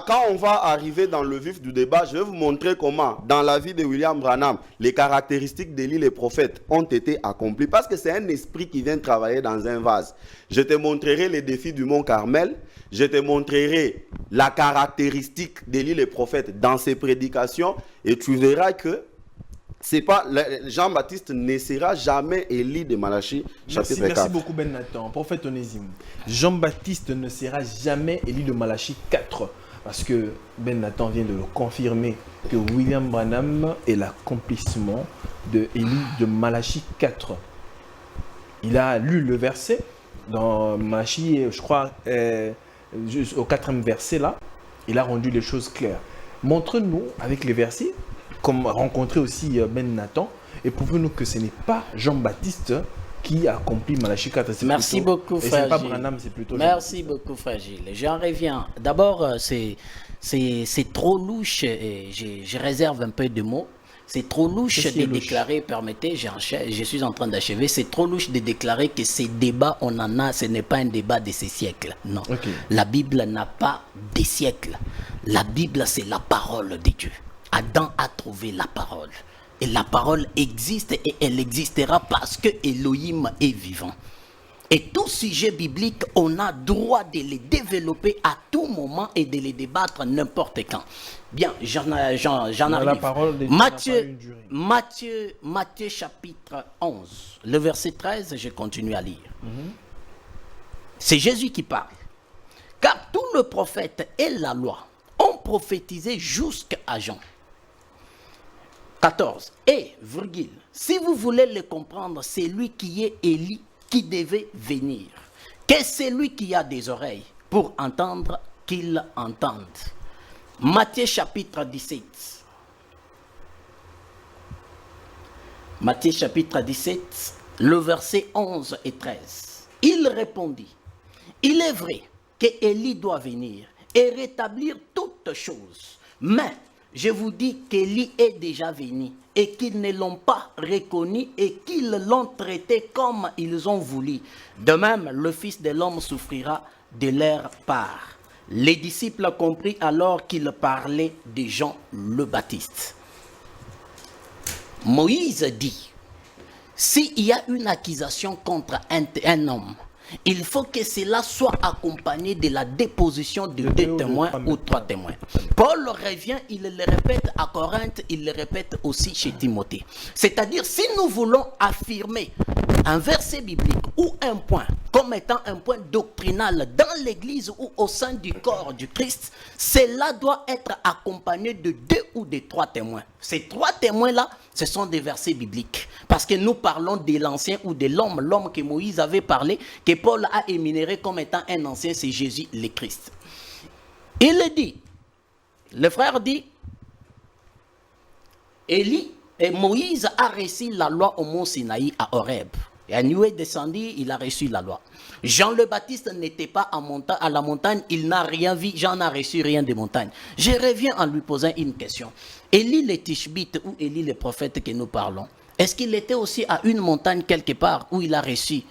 quand on va arriver dans le vif du débat, je vais vous montrer comment, dans la vie de William Branham, les caractéristiques d'Élie les prophètes ont été accomplies. Parce que c'est un esprit qui vient travailler dans un vase. Je te montrerai les défis du mont Carmel. Je te montrerai la caractéristique d'Élie le prophète dans ses prédications. Et tu verras que c'est pas Jean-Baptiste ne sera jamais Élie de Malachie, chapitre 4. Merci beaucoup Ben Nathan. Prophète Onésime. Jean-Baptiste ne sera jamais Élie de Malachie 4. Parce que Ben Nathan vient de le confirmer que William Branham est l'accomplissement de Élie de Malachie 4. Il a lu le verset dans Malachie, je crois, au 4e verset là. Il a rendu les choses claires. Montre-nous avec les versets, comme rencontrer aussi Ben Nathan, Et prouvez-nous que ce n'est pas Jean-Baptiste qui a accompli Malachie 4. Merci beaucoup, frère Gilles. Et ce n'est pas Gilles. Branham, c'est plutôt Merci beaucoup, frère Gilles. J'en reviens. D'abord, c'est trop louche, et je réserve un peu de mots. C'est trop louche de déclarer, permettez, je suis en train d'achever, c'est trop louche de déclarer que ces débats, on en a, ce n'est pas un débat de ces siècles. Non. Okay. La Bible n'a pas des siècles. La Bible, c'est la parole de Dieu. Adam a trouvé la parole. Et la parole existe et elle existera parce que Elohim est vivant. Et tout sujet biblique, on a droit de les développer à tout moment et de les débattre n'importe quand. Bien, j'en arrive. La parole de Matthieu chapitre 11, le verset 13, je continue à lire. C'est Jésus qui parle. Car tous le prophète et la loi ont prophétisé jusqu'à Jean. 14. Et, virgule, si vous voulez le comprendre, c'est lui qui est Élie qui devait venir. Que c'est lui qui a des oreilles pour entendre, qu'il entende. Matthieu chapitre 17. Matthieu chapitre 17, le verset 11 et 13. Il répondit, il est vrai que Élie doit venir et rétablir toutes choses. Mais je vous dis qu'Élie est déjà venu et qu'ils ne l'ont pas reconnu et qu'ils l'ont traité comme ils ont voulu. De même, le Fils de l'homme souffrira de leur part. Les disciples comprirent alors qu'il parlait de Jean le Baptiste. Moïse dit, s'il y a une accusation contre un homme, il faut que cela soit accompagné de la déposition de 2 témoins ou 3 témoins. Paul revient, il le répète à Corinthe, il le répète aussi chez Timothée. C'est-à-dire, si nous voulons affirmer un verset biblique ou un point comme étant un point doctrinal dans l'église ou au sein du corps du Christ, cela doit être accompagné de 2 ou de 3 témoins. Ces 3 témoins-là, ce sont des versets bibliques. Parce que nous parlons de l'ancien ou de l'homme que Moïse avait parlé, que Paul a énuméré comme étant un ancien, c'est Jésus le Christ. Il dit, le frère dit, Élie et Moïse a reçu la loi au mont Sinaï à Horeb. Et un nuée descendit, il a reçu la loi. Jean le Baptiste n'était pas à la montagne, il n'a rien vu, Jean n'a reçu rien de montagne. Je reviens en lui posant une question. Élie le Tishbite ou Élie le prophète que nous parlons, est-ce qu'il était aussi à une montagne quelque part où il a reçu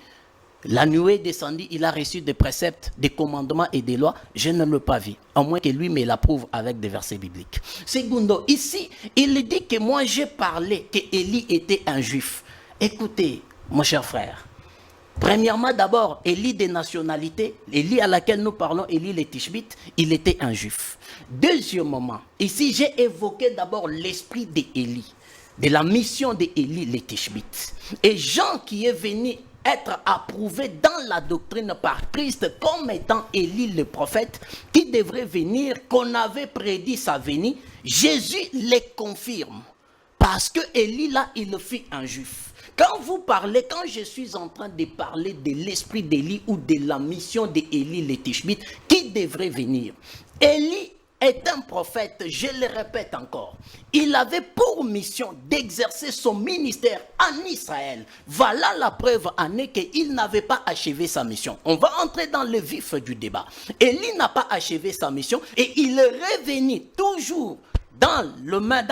la nuée descendue, il a reçu des préceptes, des commandements et des lois? Je ne l'ai pas vu, à moins que lui me l'approuve avec des versets bibliques. Secondo, ici, il dit que moi j'ai parlé que Élie était un juif. Écoutez, mon cher frère, premièrement d'abord, Élie des nationalités, Élie à laquelle nous parlons, Élie le Tishbite, il était un juif. Deuxièmement, ici j'ai évoqué d'abord l'esprit d'Élie, de la mission d'Élie le Tishbite. Et Jean qui est venu être approuvé dans la doctrine par Christ comme étant Élie le prophète, qui devrait venir, qu'on avait prédit sa venue, Jésus le confirme. Parce que Élie là, il fut un juif. Quand vous parlez, quand je suis en train de parler de l'esprit d'Élie ou de la mission d'Élie le Tishbite, qui devrait venir, Élie est un prophète, je le répète encore. Il avait pour mission d'exercer son ministère en Israël. Voilà la preuve en est qu'il n'avait pas achevé sa mission. On va entrer dans le vif du débat. Élie n'a pas achevé sa mission et il est revenu toujours dans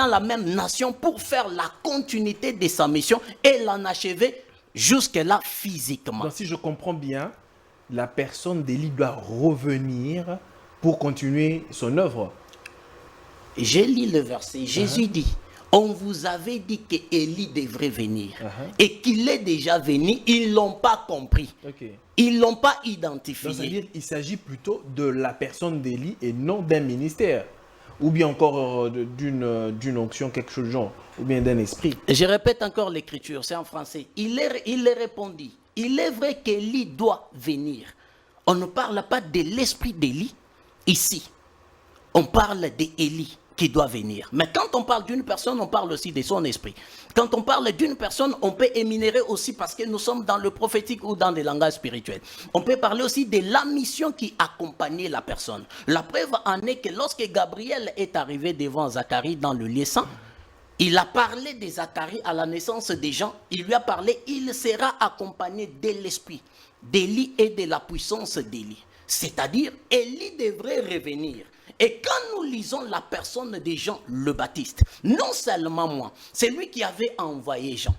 la même nation pour faire la continuité de sa mission et l'en achever jusque-là physiquement. Donc si je comprends bien, la personne d'Élie doit revenir pour continuer son œuvre. J'ai lu le verset. Jésus dit, on vous avait dit que Élie devrait venir et qu'il est déjà venu, ils ne l'ont pas compris. Ils ne l'ont pas identifié. Donc, c'est-à-dire qu'il s'agit plutôt de la personne d'Élie et non d'un ministère. Ou bien encore d'une onction, quelque chose de genre, ou bien d'un esprit. Je répète encore l'écriture, c'est en français. Il répondit, il est vrai qu'Élie doit venir. On ne parle pas de l'esprit d'Élie ici. On parle d'Élie qui doit venir. Mais quand on parle d'une personne, on parle aussi de son esprit. Quand on parle d'une personne, on peut énumérer aussi, parce que nous sommes dans le prophétique ou dans des langages spirituels. On peut parler aussi de la mission qui accompagnait la personne. La preuve en est que lorsque Gabriel est arrivé devant Zacharie dans le lieu saint, Il a parlé de Zacharie à la naissance des gens. Il lui a parlé, il sera accompagné de l'esprit d'Élie et de la puissance d'Élie. C'est-à-dire, Élie devrait revenir. Et quand nous lisons la personne de Jean le Baptiste, non seulement moi, c'est lui qui avait envoyé Jean.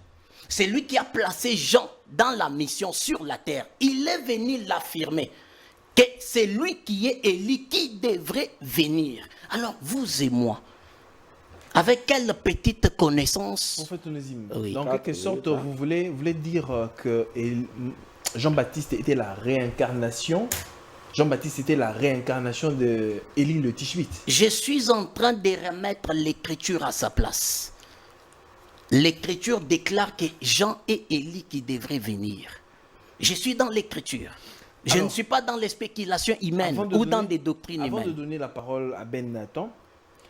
C'est lui qui a placé Jean dans la mission sur la terre. Il est venu l'affirmer que c'est lui qui est Élie qui devrait venir. Alors, vous et moi, avec quelle petite connaissance? Prophète Onésime, Oui. dans quelque sorte, vous voulez dire que Jean-Baptiste était la réincarnation. Jean-Baptiste était la réincarnation de Élie le Tishbite. Je suis en train de remettre l'écriture à sa place. L'écriture déclare que Jean et Élie qui devraient venir. Je suis dans l'écriture. Je ne suis pas dans les spéculations humaines ou dans des doctrines humaines. Avant de donner la parole à Ben Nathan,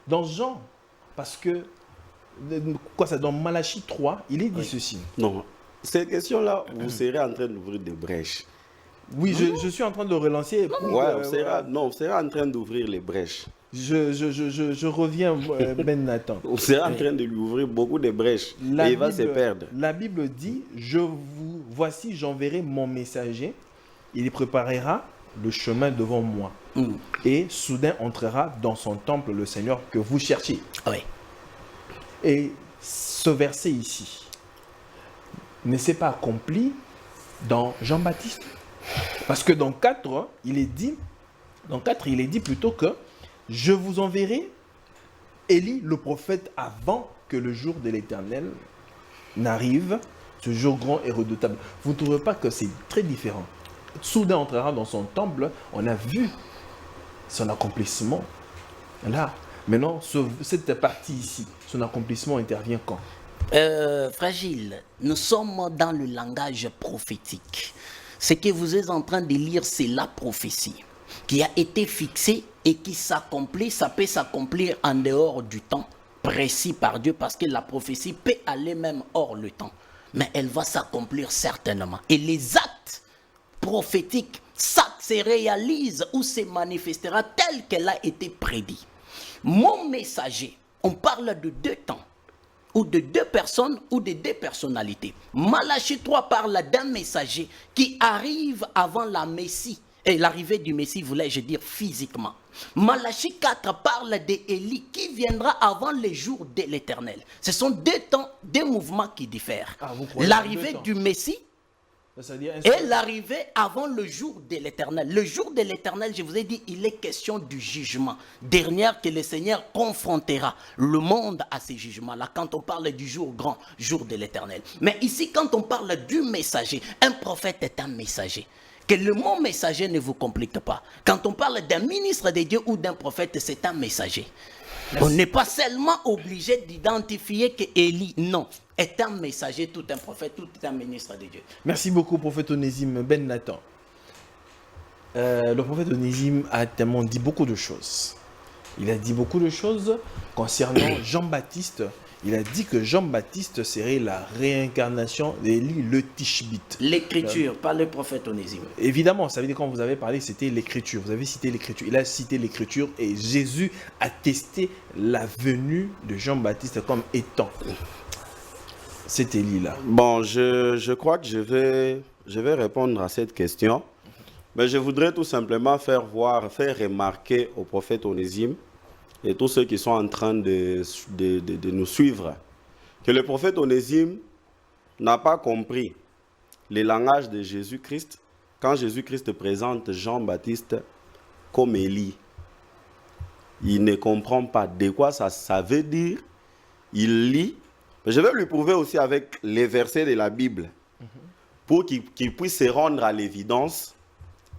dans Jean, parce que, dans Malachie 3, il est dit ceci. Non, ces questions-là, vous serez en train d'ouvrir des brèches. Oui, je suis en train de relancer. Ouais, vous serez en train d'ouvrir les brèches. Je reviens, Ben Nathan. Vous serez en train de lui ouvrir beaucoup de brèches et il va se perdre. La Bible dit, voici, j'enverrai mon messager, il préparera le chemin devant moi. Et soudain entrera dans son temple le Seigneur que vous cherchez. Oui. Et ce verset ici ne s'est pas accompli dans Jean-Baptiste. Parce que dans 4, il est dit plutôt que je vous enverrai Élie le prophète avant que le jour de l'Éternel n'arrive, ce jour grand et redoutable. Vous ne trouvez pas que c'est très différent? Soudain entrera dans son temple, on a vu son accomplissement là. Maintenant, cette partie ici, son accomplissement intervient quand? Fragile, nous sommes dans le langage prophétique. Ce que vous êtes en train de lire, c'est la prophétie qui a été fixée et qui s'accomplit. Ça peut s'accomplir en dehors du temps précis par Dieu parce que la prophétie peut aller même hors le temps. Mais elle va s'accomplir certainement. Et les actes prophétiques, ça se réalise ou se manifestera tel qu'elle a été prédit. Mon messager, on parle de 2 temps, ou de 2 personnes, ou de 2 personnalités. Malachie 3 parle d'un messager qui arrive avant la Messie. Et l'arrivée du Messie, voulais-je dire physiquement. Malachie 4 parle d'Élie qui viendra avant les jours de l'Éternel. Ce sont 2 temps, 2 mouvements qui diffèrent. L'arrivée du Messie et l'arrivée avant le jour de l'Éternel. Le jour de l'Éternel, je vous ai dit, il est question du jugement. Dernière que le Seigneur confrontera le monde à ces jugements-là. Quand on parle du jour grand, jour de l'Éternel. Mais ici, quand on parle du messager, un prophète est un messager. Que le mot messager ne vous complique pas. Quand on parle d'un ministre de Dieu ou d'un prophète, c'est un messager. Merci. On n'est pas seulement obligé d'identifier que Élie, non, est un messager, tout un prophète, tout un ministre de Dieu. Merci beaucoup, prophète Onésime. Ben Nathan. Le prophète Onésime a tellement dit beaucoup de choses. Il a dit beaucoup de choses concernant Jean-Baptiste. Il a dit que Jean-Baptiste serait la réincarnation d'Élie le Tishbite. L'écriture, pas le prophète Onésime. Évidemment, ça veut dire quand vous avez parlé, c'était l'écriture. Vous avez cité l'écriture. Il a cité l'écriture et Jésus a testé la venue de Jean-Baptiste comme étant cet Élie-là. Bon, je crois que je vais répondre à cette question. Mais je voudrais tout simplement faire remarquer au prophète Onésime et tous ceux qui sont en train de nous suivre, que le prophète Onésime n'a pas compris le langage de Jésus-Christ quand Jésus-Christ présente Jean-Baptiste comme Élie. Il ne comprend pas de quoi ça veut dire. Il lit. Je vais lui prouver aussi avec les versets de la Bible pour qu'il puisse se rendre à l'évidence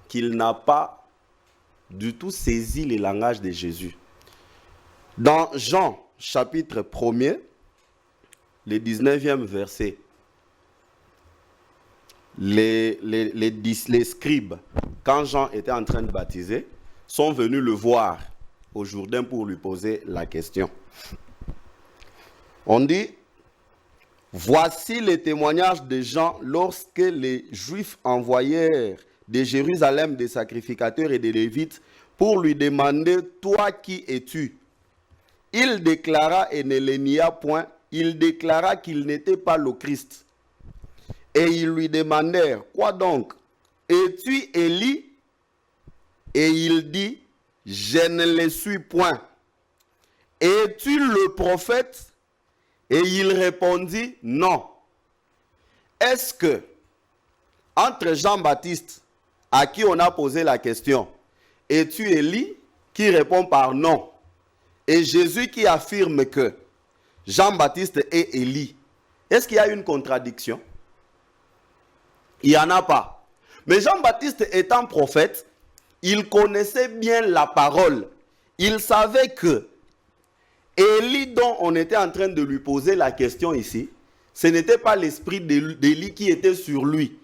qu'il n'a pas du tout saisi le langage de Jésus. Dans Jean, chapitre 1er, le 19e verset, les scribes, quand Jean était en train de baptiser, sont venus le voir au Jourdain pour lui poser la question. On dit, voici les témoignages de Jean lorsque les Juifs envoyèrent de Jérusalem des sacrificateurs et des Lévites pour lui demander, toi qui es-tu? il déclara et ne le nia point, il déclara qu'il n'était pas le Christ. Et ils lui demandèrent, quoi donc? Es-tu Élie? Et il dit, je ne le suis point. Es-tu le prophète? Et il répondit, non. Est-ce que, entre Jean-Baptiste, à qui on a posé la question, es-tu Élie? Qui répond par non. Et Jésus qui affirme que Jean-Baptiste est Élie. Est-ce qu'il y a une contradiction? Il n'y en a pas. Mais Jean-Baptiste étant prophète, il connaissait bien la parole. Il savait que Élie dont on était en train de lui poser la question ici, ce n'était pas l'esprit d'Élie qui était sur lui,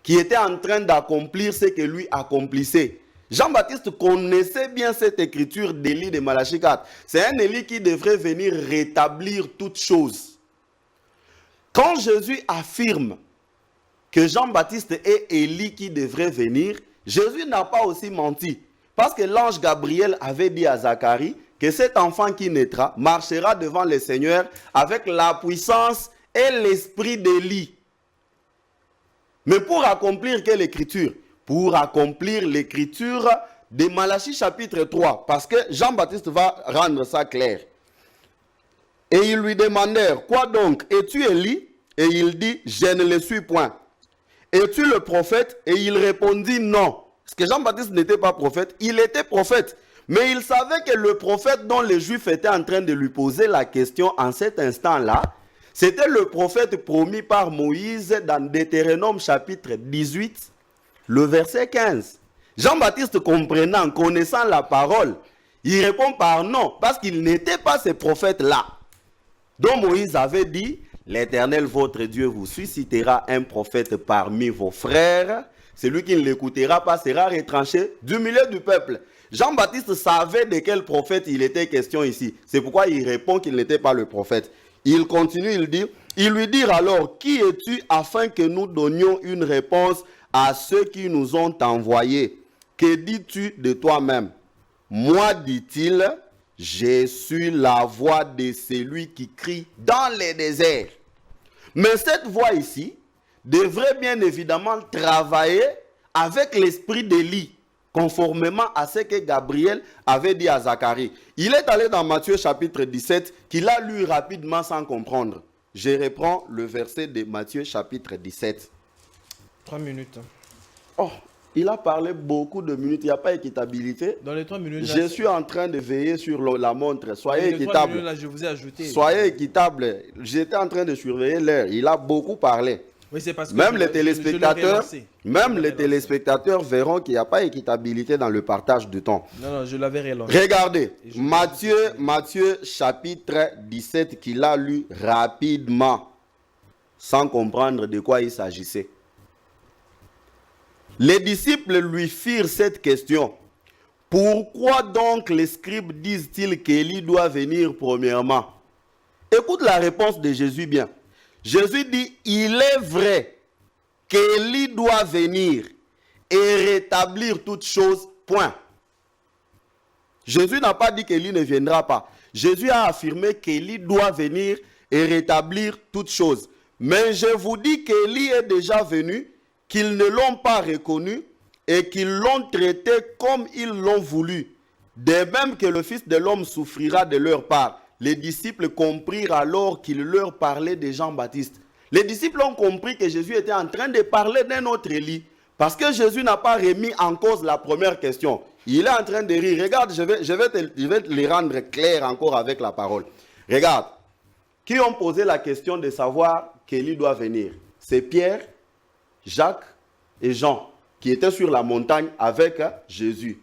qui était en train d'accomplir ce que lui accomplissait. Jean-Baptiste connaissait bien cette écriture d'Élie de Malachie 4. C'est un Élie qui devrait venir rétablir toutes choses. Quand Jésus affirme que Jean-Baptiste est Élie qui devrait venir, Jésus n'a pas aussi menti. Parce que l'ange Gabriel avait dit à Zacharie que cet enfant qui naîtra marchera devant le Seigneur avec la puissance et l'esprit d'Élie. Mais pour accomplir quelle écriture? Pour accomplir l'écriture de Malachie chapitre 3. Parce que Jean-Baptiste va rendre ça clair. Et ils lui demandèrent, quoi donc? Es-tu Élie? Et il dit, je ne le suis point. Es-tu le prophète? Et il répondit, non. Parce que Jean-Baptiste n'était pas prophète, il était prophète. Mais il savait que le prophète dont les Juifs étaient en train de lui poser la question en cet instant-là, c'était le prophète promis par Moïse dans Deutéronome chapitre 18, le verset 15. Jean-Baptiste comprenant, connaissant la parole, il répond par non, parce qu'il n'était pas ce prophète-là. Donc Moïse avait dit, l'Éternel votre Dieu vous suscitera un prophète parmi vos frères. Celui qui ne l'écoutera pas sera retranché du milieu du peuple. Jean-Baptiste savait de quel prophète il était question ici. C'est pourquoi il répond qu'il n'était pas le prophète. Il continue, il dit, ils lui dirent alors, qui es-tu afin que nous donnions une réponse à ceux qui nous ont envoyés? Que dis-tu de toi-même? Moi, dit-il, je suis la voix de celui qui crie dans les déserts. Mais cette voix ici devrait bien évidemment travailler avec l'esprit d'Élie, conformément à ce que Gabriel avait dit à Zacharie. Il est allé dans Matthieu chapitre 17, qu'il a lu rapidement sans comprendre. Je reprends le verset de Matthieu chapitre 17. 3 minutes. Oh, il a parlé beaucoup de minutes, il n'y a pas équitabilité. Dans les 3 minutes, je suis en train de veiller sur la montre. Soyez équitable. 3 minutes, là, je vous ai ajouté. Soyez équitable. J'étais en train de surveiller l'heure. Il a beaucoup parlé. Oui, c'est parce que même les téléspectateurs verront qu'il n'y a pas équitabilité dans le partage du temps. Non, je l'avais relancé. Regardez, Matthieu chapitre 17 qu'il a lu rapidement, sans comprendre de quoi il s'agissait. Les disciples lui firent cette question. Pourquoi donc les scribes disent-ils qu'Élie doit venir premièrement? Écoute la réponse de Jésus bien. Jésus dit, il est vrai qu'Élie doit venir et rétablir toutes choses, point. Jésus n'a pas dit qu'Élie ne viendra pas. Jésus a affirmé qu'Élie doit venir et rétablir toutes choses. Mais je vous dis qu'Élie est déjà venu, qu'ils ne l'ont pas reconnu et qu'ils l'ont traité comme ils l'ont voulu. De même que le Fils de l'homme souffrira de leur part. Les disciples comprirent alors qu'il leur parlait de Jean-Baptiste. Les disciples ont compris que Jésus était en train de parler d'un autre Élie. Parce que Jésus n'a pas remis en cause la première question. Il est en train de rire. Regarde, je vais les rendre clairs encore avec la parole. Regarde. Qui ont posé la question de savoir qu'Élie doit venir? C'est Pierre, Jacques et Jean qui étaient sur la montagne avec Jésus.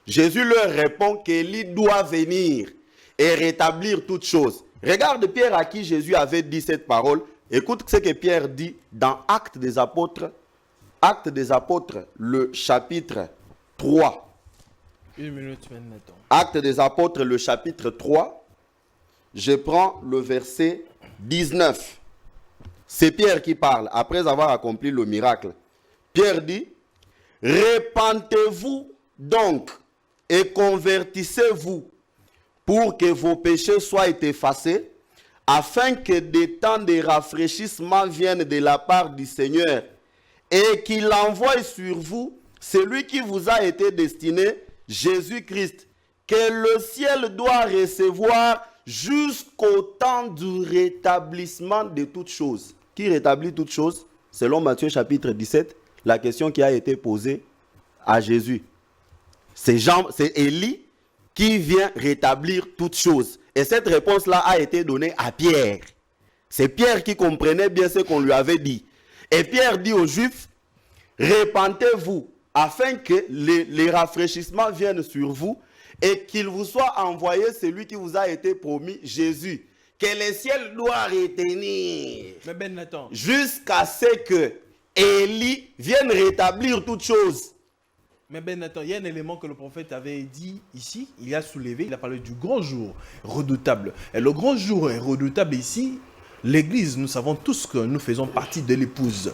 Jésus leur répond qu'Élie doit venir et rétablir toutes choses. Regarde Pierre à qui Jésus avait dit cette parole. Écoute ce que Pierre dit dans Actes des Apôtres, le chapitre 3. 1 minute maintenant. Actes des Apôtres, le chapitre 3. Je prends le verset 19. C'est Pierre qui parle après avoir accompli le miracle. Pierre dit, repentez-vous donc et convertissez-vous, pour que vos péchés soient effacés, afin que des temps de rafraîchissement viennent de la part du Seigneur, et qu'il envoie sur vous celui qui vous a été destiné, Jésus-Christ, que le ciel doit recevoir jusqu'au temps du rétablissement de toutes choses. Qui rétablit toutes choses? Selon Matthieu chapitre 17, la question qui a été posée à Jésus. C'est Élie qui vient rétablir toutes choses. Et cette réponse-là a été donnée à Pierre. C'est Pierre qui comprenait bien ce qu'on lui avait dit. Et Pierre dit aux Juifs, répentez-vous afin que les rafraîchissements viennent sur vous et qu'il vous soit envoyé celui qui vous a été promis, Jésus, que le ciel doit retenir jusqu'à ce que Élie vienne rétablir toutes choses. Mais Ben Nathan, il y a un élément que le prophète avait dit ici, il a soulevé, il a parlé du grand jour redoutable. Et le grand jour est redoutable ici, l'Église, nous savons tous que nous faisons partie de l'épouse.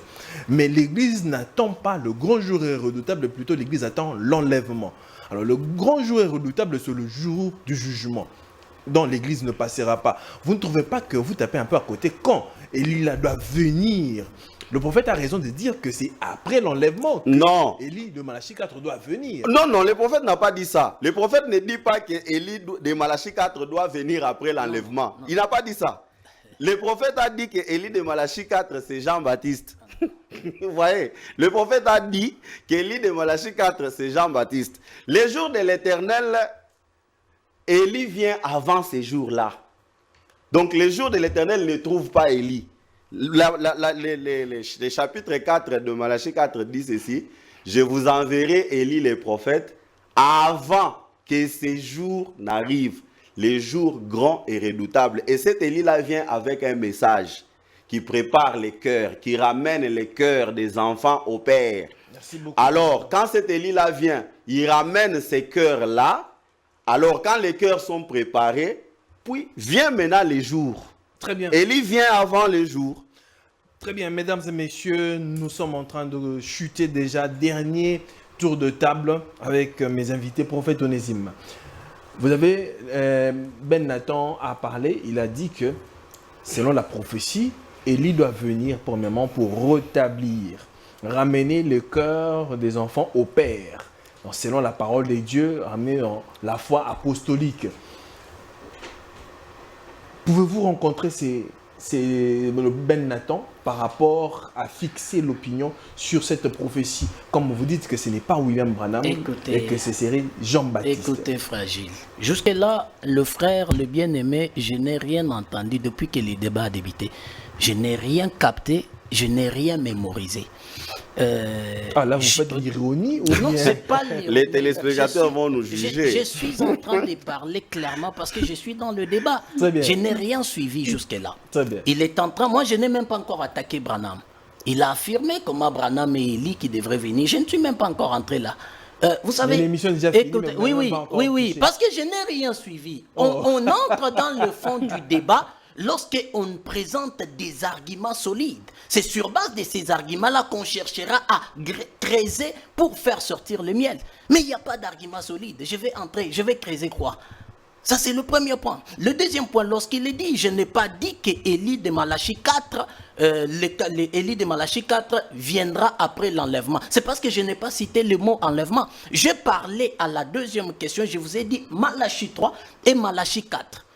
Mais l'Église n'attend pas le grand jour est redoutable, plutôt l'Église attend l'enlèvement. Alors le grand jour est redoutable, c'est le jour du jugement, dont l'Église ne passera pas. Vous ne trouvez pas que vous tapez un peu à côté quand Élie doit venir? Le prophète a raison de dire que c'est après l'enlèvement que Élie de Malachie 4 doit venir. Non, non, le prophète n'a pas dit ça. Le prophète ne dit pas que Élie de Malachie 4 doit venir après l'enlèvement. Il n'a pas dit ça. Le prophète a dit que Élie de Malachie 4, c'est Jean-Baptiste. Vous voyez, le prophète a dit qu'Élie de Malachie 4, c'est Jean-Baptiste. Les jours de l'Éternel, Élie vient avant ces jours-là. Donc les jours de l'Éternel ne trouvent pas Élie. Les chapitres 4 de Malachie 4 disent ceci: je vous enverrai Élie les prophètes avant que ces jours n'arrivent, les jours grands et redoutables. Et cet Élie-là vient avec un message qui prépare les cœurs, qui ramène les cœurs des enfants au Père. Merci beaucoup. Alors, quand cet Élie-là vient, il ramène ces cœurs-là. Alors, quand les cœurs sont préparés, puis vient maintenant les jours. Très bien. Élie vient avant les jours. Très bien, mesdames et messieurs, nous sommes en train de chuter déjà. Dernier tour de table avec mes invités, prophète Onésime. Vous avez, Ben Nathan a parlé, il a dit que selon la prophétie, Élie doit venir premièrement pour rétablir, ramener le cœur des enfants au Père. Donc, selon la parole de Dieu, ramener la foi apostolique. Pouvez-vous rencontrer le Ben Nathan par rapport à fixer l'opinion sur cette prophétie? Comme vous dites que ce n'est pas William Branham et que ce serait Jean-Baptiste. Écoutez, fragile. Jusque-là, le frère, le bien-aimé, je n'ai rien entendu depuis que le débat a débuté. Je n'ai rien capté, je n'ai rien mémorisé. Là, vous faites l'ironie ou non, bien... c'est pas l'ironie. Les téléspectateurs vont nous juger. Je suis en train de parler clairement parce que je suis dans le débat. Je n'ai rien suivi jusque-là. Il est en train, moi je n'ai même pas encore attaqué Branham. Il a affirmé comment Branham et Élie qui devraient venir. Je ne suis même pas encore entré là. Vous savez, l'émission est déjà finie, écoutez, oui, parce que je n'ai rien suivi. On entre dans le fond du débat lorsqu'on présente des arguments solides. C'est sur base de ces arguments-là qu'on cherchera à creuser pour faire sortir le miel. Mais il n'y a pas d'argument solide. Je vais creuser quoi? Ça, c'est le premier point. Le deuxième point, lorsqu'il est dit, je n'ai pas dit que Élie de Malachie 4, Élie de Malachie 4 viendra après l'enlèvement. C'est parce que je n'ai pas cité le mot enlèvement. J'ai parlé à la deuxième question, je vous ai dit Malachie 3 et Malachie 4.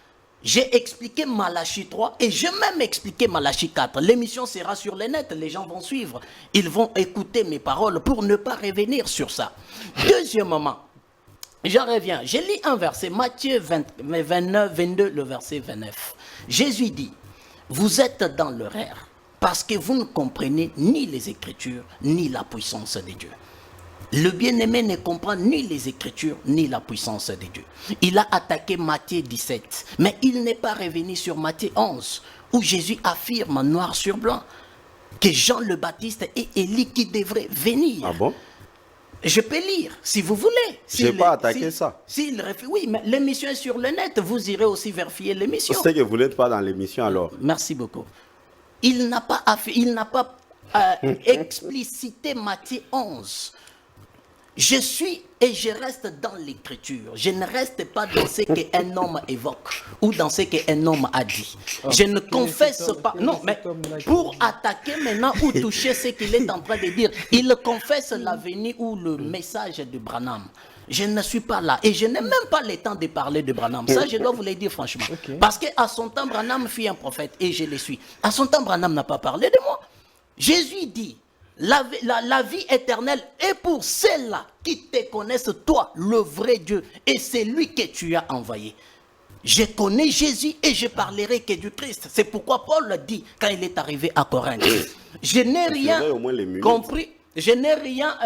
J'ai expliqué Malachie 3 et j'ai même expliqué Malachie 4. L'émission sera sur le net, les gens vont suivre. Ils vont écouter mes paroles pour ne pas revenir sur ça. Deuxièmement, je reviens, je lis un verset, Matthieu 29, 22, le verset 29. Jésus dit, vous êtes dans l'erreur parce que vous ne comprenez ni les Écritures, ni la puissance de Dieu. Le bien-aimé ne comprend ni les Écritures, ni la puissance de Dieu. Il a attaqué Matthieu 17, mais il n'est pas revenu sur Matthieu 11, où Jésus affirme noir sur blanc que Jean le Baptiste et Élie qui devraient venir. Ah bon? Je peux lire, si vous voulez. Je n'ai pas attaqué ça. Oui, mais l'émission est sur le net, vous irez aussi vérifier l'émission. C'est que vous n'êtes pas dans l'émission alors. Merci beaucoup. Il n'a pas explicité Matthieu 11. Je suis et je reste dans l'écriture. Je ne reste pas dans ce qu'un homme évoque ou dans ce qu'un homme a dit. Je ne confesse pas. Non, mais pour attaquer maintenant ou toucher ce qu'il est en train de dire, il confesse l'avenir ou le message de Branham. Je ne suis pas là et je n'ai même pas le temps de parler de Branham. Ça, je dois vous le dire franchement. Parce qu'à son temps, Branham fut un prophète et je le suis. À son temps, Branham n'a pas parlé de moi. Jésus dit, la vie éternelle est pour ceux-là qui te connaissent, toi, le vrai Dieu, et c'est lui que tu as envoyé. Je connais Jésus et je parlerai que du Christ. C'est pourquoi Paul le dit quand il est arrivé à Corinthe. Je n'ai rien compris. Je n'ai rien,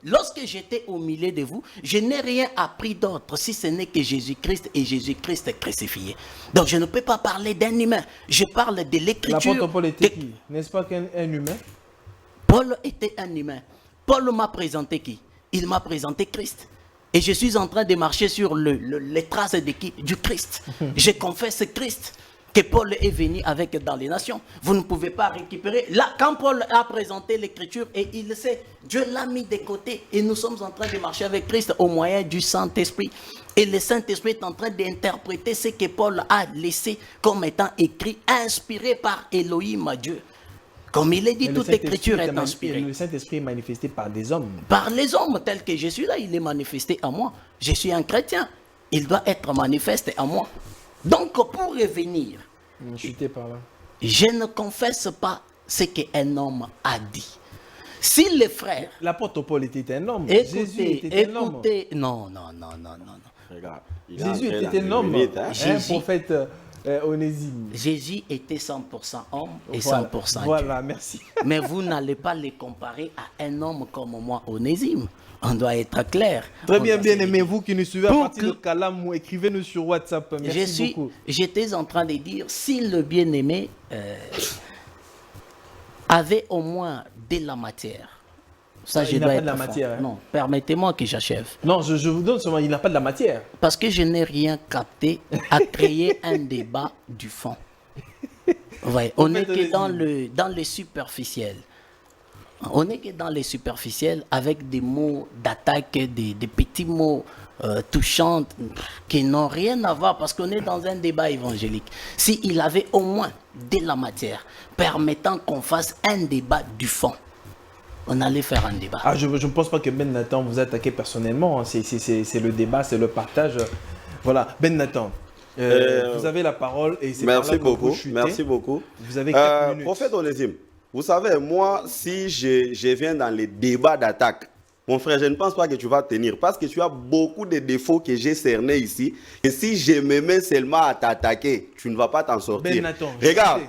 lorsque j'étais au milieu de vous, je n'ai rien appris d'autre si ce n'est que Jésus-Christ et Jésus-Christ crucifié. Donc je ne peux pas parler d'un humain. Je parle de l'écriture. L'apôtre Paul était qui? N'est-ce pas qu'un humain? Paul était un humain. Paul m'a présenté qui? Il m'a présenté Christ. Et je suis en train de marcher sur les traces de qui? Du Christ. Je confesse Christ que Paul est venu avec dans les nations. Vous ne pouvez pas récupérer. Là, quand Paul a présenté l'écriture, et il le sait, Dieu l'a mis de côté. Et nous sommes en train de marcher avec Christ au moyen du Saint-Esprit. Et le Saint-Esprit est en train d'interpréter ce que Paul a laissé comme étant écrit, inspiré par Elohim, Dieu. Comme il est dit, toute écriture est inspirée. Le Saint-Esprit est manifesté par des hommes. Par les hommes tels que je suis là, il est manifesté à moi. Je suis un chrétien. Il doit être manifesté à moi. Donc, pour revenir, je ne confesse pas ce qu'un homme a dit. Si les frères... L'apôtre Paul était un homme. Écoutez, non. Regarde, Jésus était un homme, un prophète Onésime. Jésus était 100% homme et 100% Dieu. Voilà, merci. Mais vous n'allez pas les comparer à un homme comme moi, Onésime. On doit être clair. Très bien, bien aimé, vous qui nous suivez à partir de Calamou, écrivez-nous sur WhatsApp. Merci beaucoup. J'étais en train de dire, si le bien-aimé avait au moins de la matière, ça je dois être la matière. Hein? Non, permettez-moi que j'achève. Non, je vous donne seulement, il n'a pas de la matière. Parce que je n'ai rien capté à créer un débat du fond. Ouais, on n'est que dans le superficiel. On n'est que dans les superficiels avec des mots d'attaque, des petits mots touchants qui n'ont rien à voir parce qu'on est dans un débat évangélique. S'il avait au moins de la matière permettant qu'on fasse un débat du fond, on allait faire un débat. Ah, je ne pense pas que Ben Nathan vous attaquez personnellement. Hein. C'est le débat, c'est le partage. Voilà, Ben Nathan. Vous avez la parole et c'est merci beaucoup. Merci beaucoup. Vous avez 4 minutes. Prophète Onésime. Vous savez, moi, si je viens dans les débats d'attaque, mon frère, je ne pense pas que tu vas tenir parce que tu as beaucoup de défauts que j'ai cernés ici. Et si je me mets seulement à t'attaquer, tu ne vas pas t'en sortir. Ben Nathan, regarde,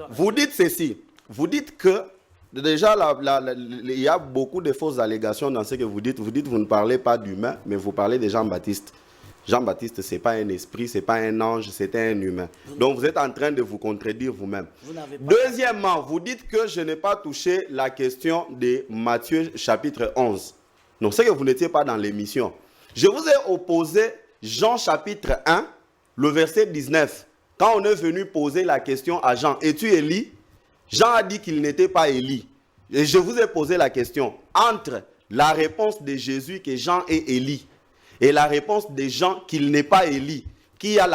vous dites ceci. Vous dites que, déjà, il y a beaucoup de fausses allégations dans ce que vous dites. Vous dites que vous ne parlez pas d'humain, mais vous parlez de Jean-Baptiste. Jean-Baptiste, ce n'est pas un esprit, ce n'est pas un ange, c'était un humain. Donc vous êtes en train de vous contredire vous-même. Deuxièmement, vous dites que je n'ai pas touché la question de Matthieu chapitre 11. Donc c'est que vous n'étiez pas dans l'émission. Je vous ai opposé Jean chapitre 1, le verset 19. Quand on est venu poser la question à Jean, es-tu Élie? Jean a dit qu'il n'était pas Élie. Et je vous ai posé la question entre la réponse de Jésus que Jean est Élie et la réponse des gens qu'il n'est pas Élie, qui a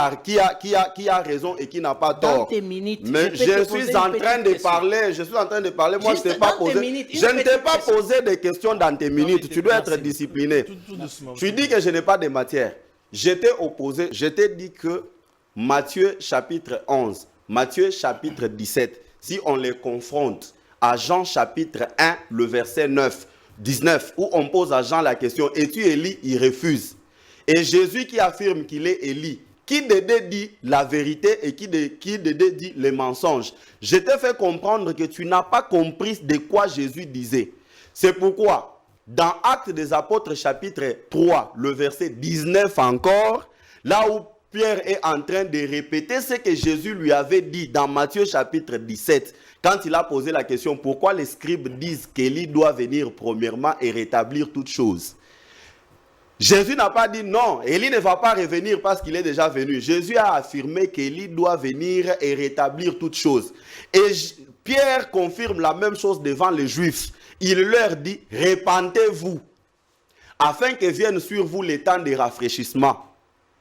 raison et qui n'a pas tort. Mais je suis en train de parler, moi je ne t'ai pas posé de questions dans tes minutes, tu dois être discipliné. Tu dis que je n'ai pas de matière. Je t'ai opposé, je t'ai dit que Matthieu chapitre 11, Matthieu chapitre 17, si on les confronte à Jean chapitre 1, le verset 19, où on pose à Jean la question, es-tu Élie? Il refuse. Et Jésus qui affirme qu'il est Élie, qui Dédé dit la vérité et qui Dédé dit les mensonges. Je t'ai fait comprendre que tu n'as pas compris de quoi Jésus disait. C'est pourquoi, dans Actes des Apôtres chapitre 3, le verset 19 encore, là où Pierre est en train de répéter ce que Jésus lui avait dit dans Matthieu chapitre 17, quand il a posé la question, pourquoi les scribes disent qu'Élie doit venir premièrement et rétablir toutes choses? Jésus n'a pas dit non, Élie ne va pas revenir parce qu'il est déjà venu. Jésus a affirmé qu'Élie doit venir et rétablir toutes choses. Et Pierre confirme la même chose devant les Juifs. Il leur dit, répentez-vous. afin que vienne sur vous les temps de rafraîchissement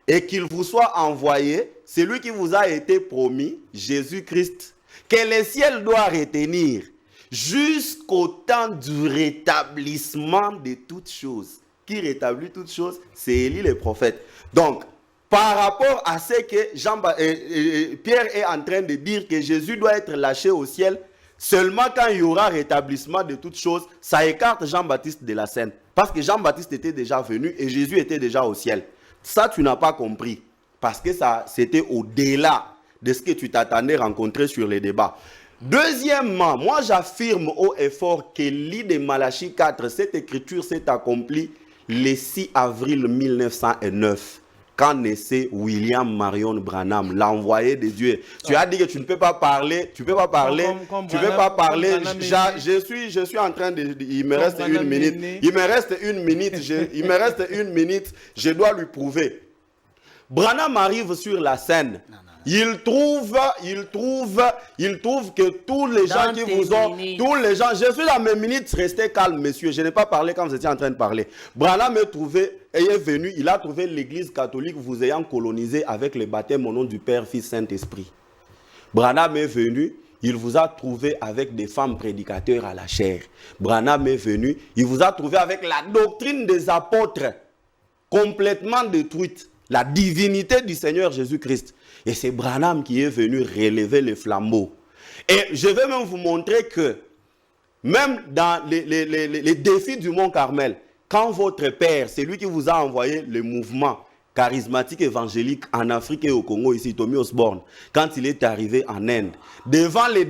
et qu'il vous soit envoyé celui qui vous a été promis, Jésus-Christ, que le ciel doit retenir jusqu'au temps du rétablissement de toutes choses. Qui rétablit toutes choses? C'est Élie le prophète. Donc, par rapport à ce que Pierre est en train de dire, que Jésus doit être lâché au ciel, seulement quand il y aura rétablissement de toutes choses, ça écarte Jean-Baptiste de la scène. Parce que Jean-Baptiste était déjà venu et Jésus était déjà au ciel. Ça, tu n'as pas compris. Parce que ça, c'était au-delà de ce que tu t'attendais rencontrer sur les débats. Deuxièmement, moi j'affirme haut et fort que l'idée de Malachie 4, cette écriture s'est accomplie le 6 avril 1909. Quand naissait William Marion Branham, l'envoyé de Dieu. Tu as dit que tu ne peux pas parler, je suis en train de, il me reste une minute, je dois lui prouver. Branham arrive sur la scène. Il trouve que tous les gens qui vous ont, je suis dans mes minutes, restez calme, messieurs, je n'ai pas parlé quand vous étiez en train de parler. Branham est venu, il a trouvé l'église catholique vous ayant colonisé avec le baptême au nom du Père, Fils, Saint-Esprit. Branham est venu, il vous a trouvé avec des femmes prédicateurs à la chair. Branham est venu, il vous a trouvé avec la doctrine des apôtres complètement détruite, la divinité du Seigneur Jésus-Christ. Et c'est Branham qui est venu relever les flambeaux. Et je vais même vous montrer que, même dans les défis du Mont Carmel, quand votre père, c'est lui qui vous a envoyé le mouvement charismatique évangélique en Afrique et au Congo, ici, Tommy Osborne, quand il est arrivé en Inde, devant les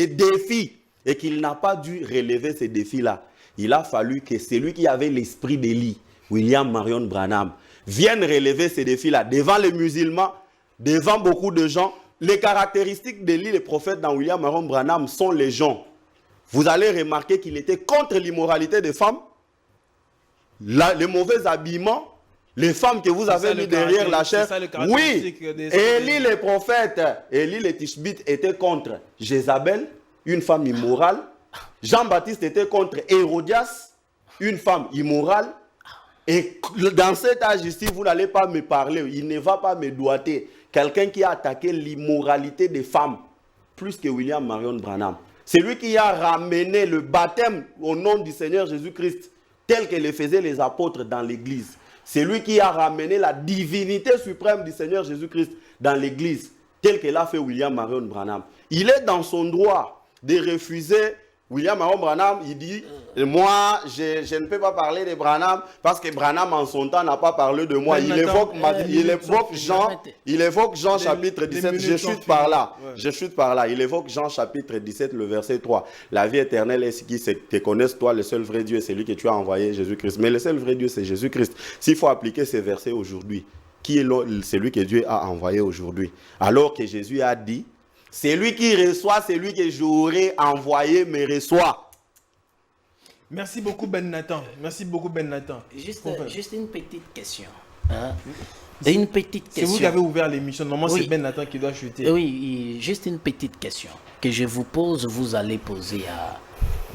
défis, et qu'il n'a pas dû relever ces défis-là, il a fallu que celui qui avait l'esprit d'Élie, William Marion Branham, viennent relever ces défis-là devant les musulmans, devant beaucoup de gens. Les caractéristiques d'Élie, le prophète dans William Marion Branham, sont les gens. Vous allez remarquer qu'il était contre l'immoralité des femmes, les mauvais habillements, les femmes que vous avez mis derrière la chair. Oui, Élie le prophète, Élie le Tishbite était contre Jézabel, une femme immorale. Jean-Baptiste était contre Hérodias, une femme immorale. Et dans cet âge ici, vous n'allez pas me parler, il ne va pas me doiter. Quelqu'un qui a attaqué l'immoralité des femmes, plus que William Marion Branham. C'est lui qui a ramené le baptême au nom du Seigneur Jésus-Christ, tel que le faisaient les apôtres dans l'église. C'est lui qui a ramené la divinité suprême du Seigneur Jésus-Christ dans l'église, tel que l'a fait William Marion Branham. Il est dans son droit de refuser. William Marion Branham, il dit, moi, je ne peux pas parler de Branham parce que Branham en son temps n'a pas parlé de moi. Il évoque Jean chapitre 17, je chute par là. Il évoque Jean chapitre 17, le verset 3. La vie éternelle est ce qui te connaisse, toi, le seul vrai Dieu, c'est lui que tu as envoyé, Jésus-Christ. Mais le seul vrai Dieu, c'est Jésus-Christ. S'il faut appliquer ces versets aujourd'hui, qui est celui que Dieu a envoyé aujourd'hui? Alors que Jésus a dit, c'est lui qui reçoit, c'est lui que j'aurais envoyé, mais reçoit. Merci beaucoup, Ben Nathan. Juste une petite question. Une petite question. C'est vous qui avez ouvert l'émission. Normalement, oui. C'est Ben Nathan qui doit chuter. Oui, juste une petite question que je vous pose, vous allez poser à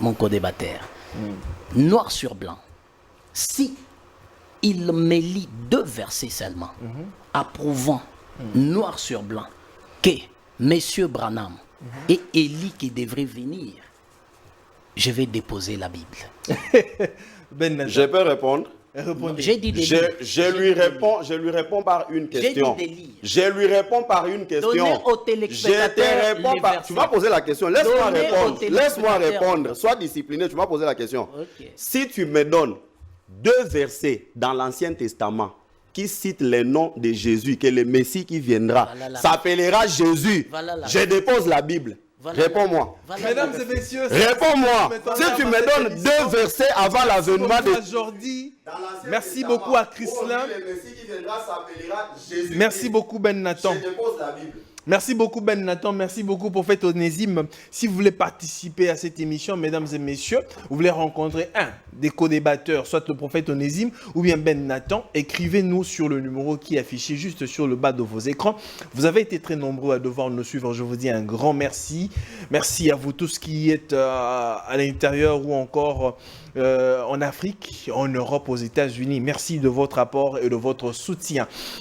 mon co-débatteur. Noir sur blanc. Si il me lit 2 versets seulement, approuvant noir sur blanc que Monsieur Branham et Élie qui devraient venir, je vais déposer la Bible. Je peux répondre? J'ai dit des je lui réponds par une question. Je lui réponds par une question. Tu m'as posé la question. Laisse-moi répondre. Sois discipliné. Tu m'as posé la question. Okay. Si tu me donnes 2 versets dans l'Ancien Testament qui cite le nom de Jésus, que le Messie qui viendra s'appellera Jésus, je dépose la Bible. Réponds-moi. Mesdames et messieurs, réponds-moi. Si tu me donnes 2 versets avant l'avènement de Jordi, merci beaucoup à Chrislin. Merci beaucoup Ben Nathan. Je dépose la Bible. Merci beaucoup Ben Nathan, merci beaucoup Prophète Onésime. Si vous voulez participer à cette émission, mesdames et messieurs, vous voulez rencontrer un des co-débatteurs, soit le Prophète Onésime ou bien Ben Nathan, écrivez-nous sur le numéro qui est affiché juste sur le bas de vos écrans. Vous avez été très nombreux à devoir nous suivre, je vous dis un grand merci. Merci à vous tous qui êtes à l'intérieur ou encore en Afrique, en Europe, aux États-Unis. Merci de votre apport et de votre soutien.